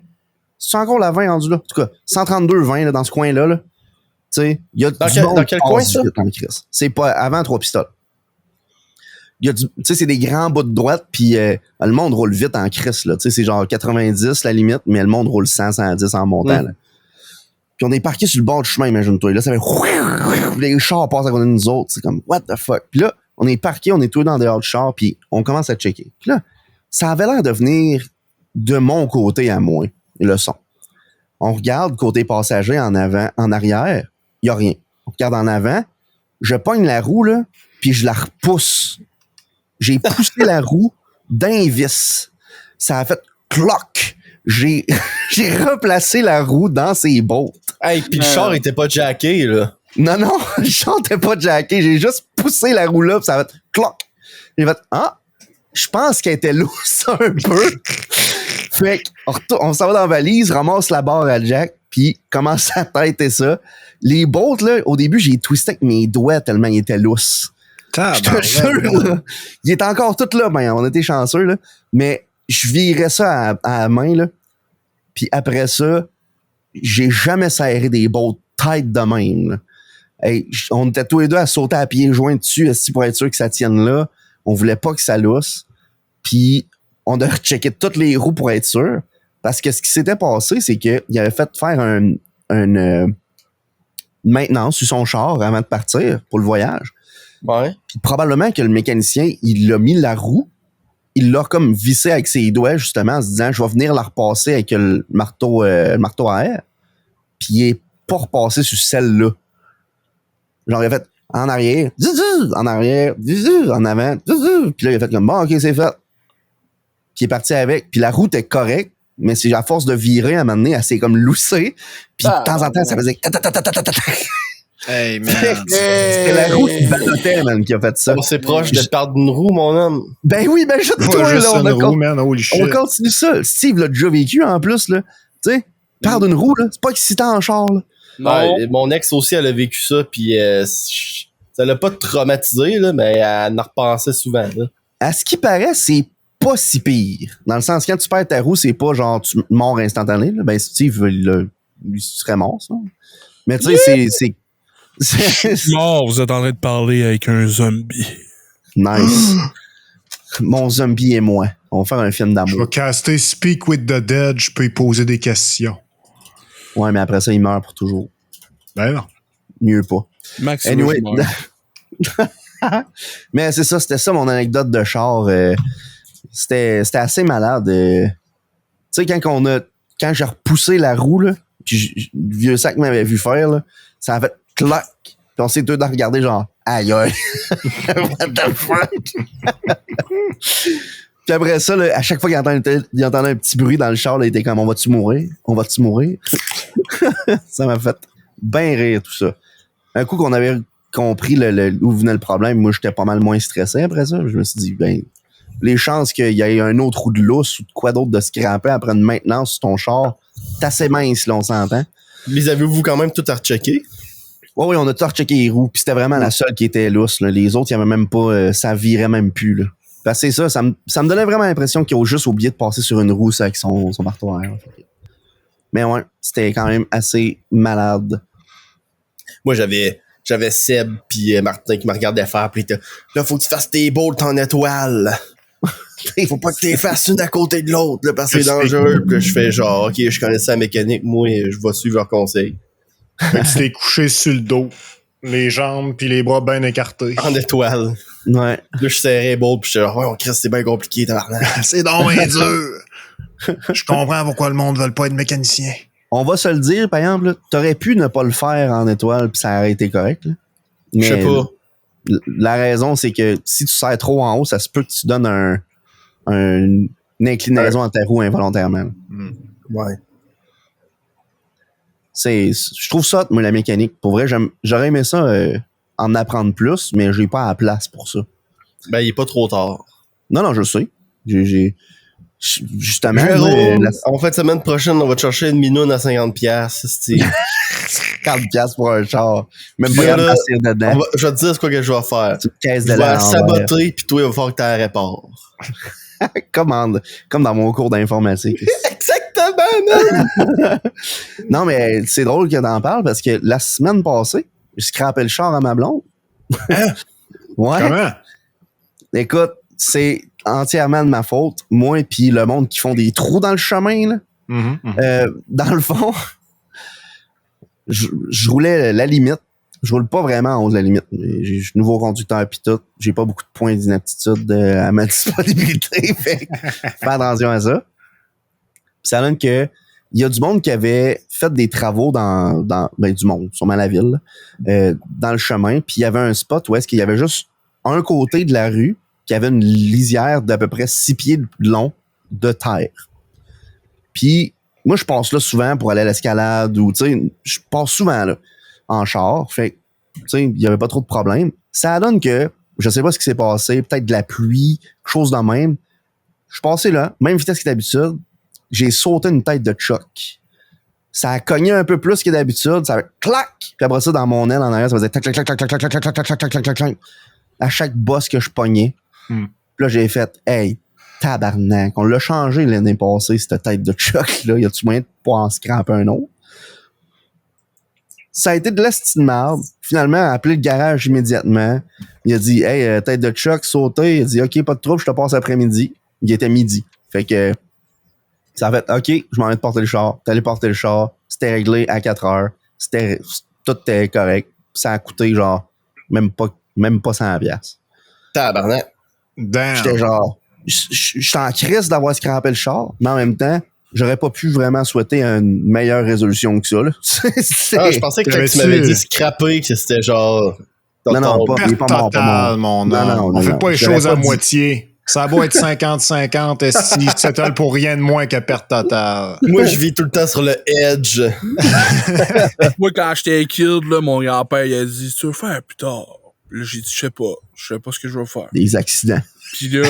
C'est encore la 20 rendu là? En tout cas, 132-20, là, dans ce coin-là, là. Tu sais, il y a dans quel coin, ça? C'est pas avant 3 pistoles. Tu sais, c'est des grands bouts de droite, puis le monde roule vite en crisse, là. Tu sais, c'est genre 90 la limite, mais le monde roule 100, 110 en montant, là. Puis on est parqué sur le bord du chemin, imagine-toi. Là, ça fait... Les chars passent à côté de nous autres. C'est comme, what the fuck? Puis là, on est parqué, on est tous dans dehors du char, puis on commence à checker. Puis là, ça avait l'air de venir de mon côté à moi, le son. On regarde côté passager en avant, en arrière, il y a rien. On regarde en avant, je pogne la roue, là, puis je la repousse. J'ai poussé la roue d'un vis. Ça a fait cloc. J'ai replacé la roue dans ses bottes. Hey, pis le char était pas jacké, là. Non, le char était pas jacké. J'ai juste poussé la roue là, pis ça a fait cloc. J'ai fait, je pense qu'elle était lousse un peu. Fait qu'on s'en va dans la valise, ramasse la barre à Jack, puis commence à têter ça. Les bolts, là, au début, j'ai twisté avec mes doigts tellement ils étaient lousses. Je te jure, là. Il est encore tout là, ben, on était chanceux, là. Mais je virais ça à la main, là. Puis après ça, j'ai jamais serré des bolts tête de même, là. Hey, on était tous les deux à sauter à pieds joints dessus pour être sûr que ça tienne là. On voulait pas que ça lousse. Puis on a rechecké toutes les roues pour être sûr. Parce que ce qui s'était passé, c'est qu'il avait fait faire une maintenance sur son char avant de partir pour le voyage. Ouais. Puis probablement que le mécanicien, il a mis la roue, il l'a comme vissé avec ses doigts, justement, en se disant, je vais venir la repasser avec le marteau à air. Puis il est pas repassé sur celle-là. Genre, il a fait en arrière, en arrière, en avant, puis là, il a fait comme, bon, ok, c'est fait. Puis il est parti avec, puis la route est correcte, mais c'est à force de virer, à un moment donné, elle s'est comme loussée, puis de temps en temps, ça faisait hey, man. C'était la roue qui ballottait, man, qui a fait ça. On s'est proche de perdre une roue, mon homme. Ben oui, ben juste toi, là, on continue ça. Steve l'a déjà vécu, en plus, là. Tu sais, perdre une roue, là, c'est pas excitant en char, là. Non. Ouais, mon ex aussi, elle a vécu ça, puis ça l'a pas traumatisé, là, mais elle en repensait souvent, là. À ce qui paraît, c'est pas si pire. Dans le sens, quand tu perds ta roue, c'est pas genre tu mors instantané, là. Ben, Steve, lui serait mort, ça. Mais tu sais, c'est mort, vous êtes en train de parler avec un zombie. Nice. Mon zombie et moi. On va faire un film d'amour. Je vais caster Speak with the Dead, je peux y poser des questions. Ouais, mais après ça, il meurt pour toujours. Ben non. Mieux pas. Max, Anyway. Mais c'est ça, c'était ça mon anecdote de char. C'était assez malade. Tu sais, quand j'ai repoussé la roue, là, puis le vieux sac m'avait vu faire, là, ça a fait clac. Puis on s'est deux à regarder genre aïe aïe. What the fuck? Puis après ça, là, à chaque fois qu'il entendait un petit bruit dans le char, là, il était comme on va-tu mourir? On va-tu mourir? Ça m'a fait bien rire tout ça. Un coup qu'on avait compris où venait le problème, moi j'étais pas mal moins stressé après ça. Je me suis dit, ben, les chances qu'il y ait un autre roue de lousse ou de quoi d'autre de scraper après une maintenance sur ton char, c'est assez mince, là, on s'entend. Les avez-vous quand même tout à rechecker? Oui, on a tout rechecké les roues, puis c'était vraiment la seule qui était lousse. Là. Les autres, il y avait même pas, ça virait même plus. Là. Parce que c'est ça me donnait vraiment l'impression qu'ils ont juste oublié de passer sur une roue avec son marteau. Mais ouais, c'était quand même assez malade. Moi, j'avais Seb puis Martin qui me regardaient faire, puis là, faut que tu fasses tes bolts en étoile. Faut pas que tu les fasses une à côté de l'autre, là, parce que c'est dangereux. Puis là, je fais genre, OK, je connais ça la mécanique, moi, je vais suivre leurs conseils. Tu t'es couché sur le dos, les jambes puis les bras bien écartés. En étoile. Ouais. Là, je serrais les bolts, puis j'étais genre, ouais, on crée, c'est bien compliqué, tabarnak. C'est donc bien dur. Je comprends pourquoi le monde ne veut pas être mécanicien. On va se le dire, par exemple, là, t'aurais pu ne pas le faire en étoile puis ça aurait été correct. Là. Je sais pas. La raison, c'est que si tu serres trop en haut, ça se peut que tu donnes une inclinaison à ta roue involontairement. Ouais. Je trouve ça, moi, la mécanique. Pour vrai, j'aurais aimé ça en apprendre plus, mais j'ai pas la place pour ça. Ben, il est pas trop tard. Non, je sais. Justement, en fait, semaine prochaine, on va te chercher une minoune à 50$. C'est 50$ pour un char. Même pas de passer dedans. Je vais te dire ce que je vais faire. Je vais la saboter, puis toi, il va falloir que tu la répares. Comme dans mon cours d'informatique. Exactement, man! Non, mais c'est drôle que t'en parles parce que la semaine passée, je scrapais le char à ma blonde. Hein? Ouais. Comment? Écoute, c'est entièrement de ma faute. Moi et puis le monde qui font des trous dans le chemin, là. Dans le fond, je roulais la limite. Je roule pas vraiment en haut de la limite. J'ai nouveau conducteur pis tout. J'ai pas beaucoup de points d'inaptitude à ma disponibilité. Fait fais attention à ça. Pis ça donne que il y a du monde qui avait fait des travaux dans du monde, sûrement la ville, dans le chemin. Puis il y avait un spot où est-ce qu'il y avait juste un côté de la rue qui avait une lisière d'à peu près 6 pieds de long de terre. Puis moi, je passe là souvent pour aller à l'escalade ou, tu sais, je passe souvent là en char. Fait tu sais, il y avait pas trop de problèmes. Ça donne que, je sais pas ce qui s'est passé, peut-être de la pluie, quelque chose de même. Je suis passé là, même vitesse que d'habitude. J'ai sauté une tête de choc. Ça a cogné un peu plus que d'habitude. Ça a fait clac! Puis après ça, dans mon aile en arrière, ça faisait clac, clac, clac, clac, clac, clac, clac, clac, clac, clac, clac, clac. À chaque boss que je pognais. Puis là, j'ai fait, hey, tabarnak. On l'a changé l'année passée, cette tête de choc-là. Y a-tu moyen de pas en scraper un autre? Ça a été de l'estime de marde. Finalement, appelé le garage immédiatement. Il a dit, hey, tête de choc, sauté. Il a dit, OK, pas de trouble, je te passe après-midi. Il était midi. Fait que, ça a fait, OK, je m'en vais de porter le char. T'es allé porter le char. C'était réglé à 4 heures. Tout était correct. Ça a coûté, genre, même pas 100$. Tabarnak. J'étais genre, j'étais en crise d'avoir scrappé le char, mais en même temps, j'aurais pas pu vraiment souhaiter une meilleure résolution que ça, là. Je pensais que quand tu m'avais dit scrapper, que c'était genre... Non, pas mort. Non, on fait pas les choses à moitié. Ça va être 50-50 et si c'est pour rien de moins que perte totale. Moi, je vis tout le temps sur le edge. Moi, quand j'étais kid, là, mon grand-père, il a dit, tu veux faire plus tard? Là, j'ai dit, je sais pas ce que je vais faire. Des accidents. Puis là,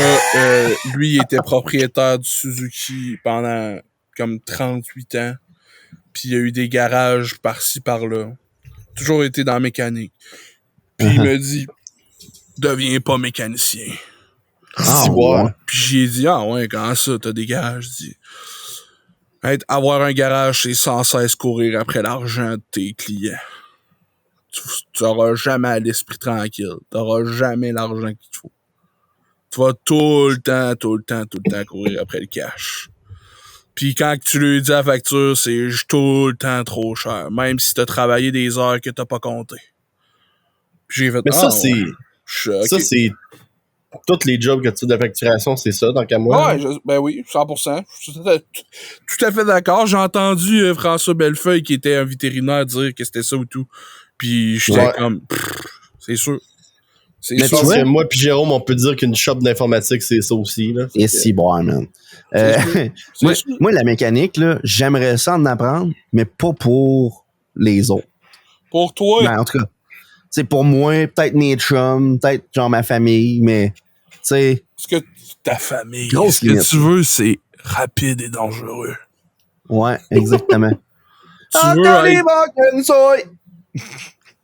lui, il était propriétaire du Suzuki pendant comme 38 ans. Puis il y a eu des garages par-ci, par-là. Toujours été dans la mécanique. Puis il me dit, deviens pas mécanicien. Ouais. Puis j'ai dit, ouais, comment ça, t'as des garages? Je dis, avoir un garage, c'est sans cesse courir après l'argent de tes clients. Tu n'auras jamais l'esprit tranquille. Tu n'auras jamais l'argent qu'il te faut. Tu vas tout le temps courir après le cash. Puis quand tu lui dis la facture, c'est tout le temps trop cher. Même si t'as travaillé des heures que t'as pas comptées. Puis j'ai fait, Mais ça, ouais. Ça, c'est... Tous les jobs que tu fais de facturation, c'est ça, tant qu'à moi. Ouais, ben oui, 100%. Je suis tout à fait d'accord. J'ai entendu François Bellefeuille, qui était un vétérinaire, dire que c'était ça ou tout. Puis j'étais comme, c'est sûr. C'est Mais sûr. je pense que moi puis Jérôme, on peut dire qu'une shop d'informatique, c'est ça aussi. Là. Et si bon, man. Moi, la mécanique, là, j'aimerais ça en apprendre, mais pas pour les autres. Pour toi? Ben, en tout cas, c'est pour moi, peut-être mes chums, peut-être genre ma famille, mais tu sais. Ce que ta famille, grosse ce limite. que tu veux, c'est rapide et dangereux. Ouais, exactement. Tu veux être...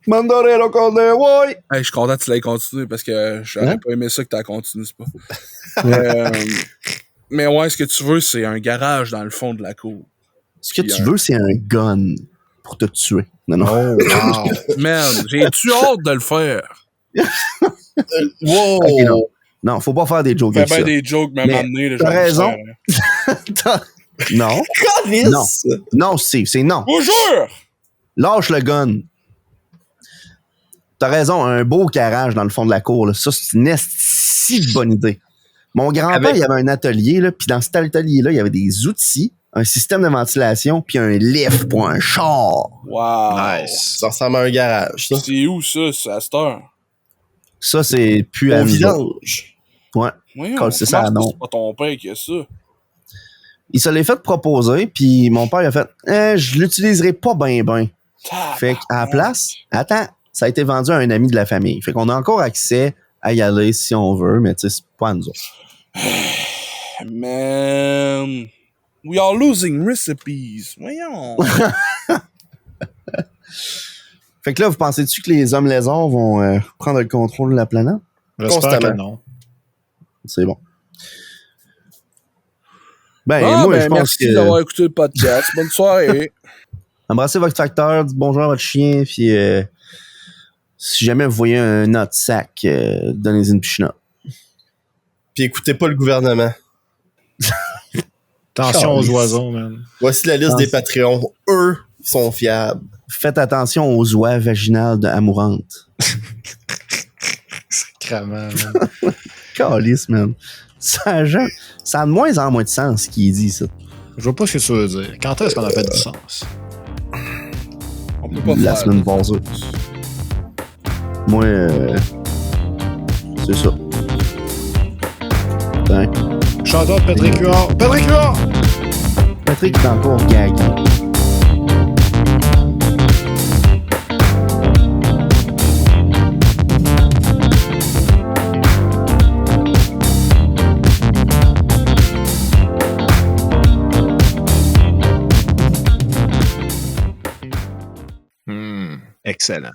Mandorero con de ouais. Hey, je suis content que tu l'aies continué parce que j'aurais pas aimé ça que tu as continué, c'est pas. Mais ouais, ce que tu veux, c'est un garage dans le fond de la cour. Ce que tu veux, c'est un gun pour te tuer. Non, non. Oh, wow. Man, j'ai-tu hâte de le faire? Wow! Okay, non, faut pas faire des jokes Fais avec bien ça. des jokes, mais à m'amener. T'as raison. Non. Non. Non, Steve, c'est non. Bonjour! Lâche le gun. T'as raison, un beau garage dans le fond de la cour, là, ça, c'est une si bonne idée. Mon grand-père, il y avait un atelier, là, puis dans cet atelier-là, il y avait des outils, un système de ventilation, puis un lift pour un char. Wow! Nice. Ça ressemble à un garage, ça. C'est où, ça, c'est à cette heure? Ça, c'est plus Au à nous autres. vidange. Ouais. Voyons, C'est ça, non. C'est pas ton père qui a ça. Il se l'est fait proposer, puis mon père il a fait je l'utiliserai pas ben. Fait qu'à la place, attends, ça a été vendu à un ami de la famille. Fait qu'on a encore accès à y aller si on veut, mais tu sais, c'est pas à nous autres. Man, we are losing recipes. Voyons. Fait que là, vous pensez-tu que les hommes lézards vont prendre le contrôle de la planète? J'espère que non. C'est bon. Moi, je pense merci que... d'avoir écouté le podcast. Bonne soirée. Embrassez votre facteur, dites bonjour à votre chien, puis si jamais vous voyez un autre sac, donnez-y une pichinotte. Puis écoutez pas le gouvernement. Attention aux oiseaux, man. Voici la liste des Patreons. Eux sont fiables. Faites attention aux oies vaginales de amourantes. Sacrément, man. Calice, man. Ça a de moins en moins de sens ce qu'il dit, ça. Je vois pas ce que tu veux dire. Quand est-ce qu'on a fait du sens? On peut pas La faire semaine passée. Moi, c'est ça. Hein? Shout-out Patrick Huard. Patrick Huard! Patrick est encore gagué. Excellent.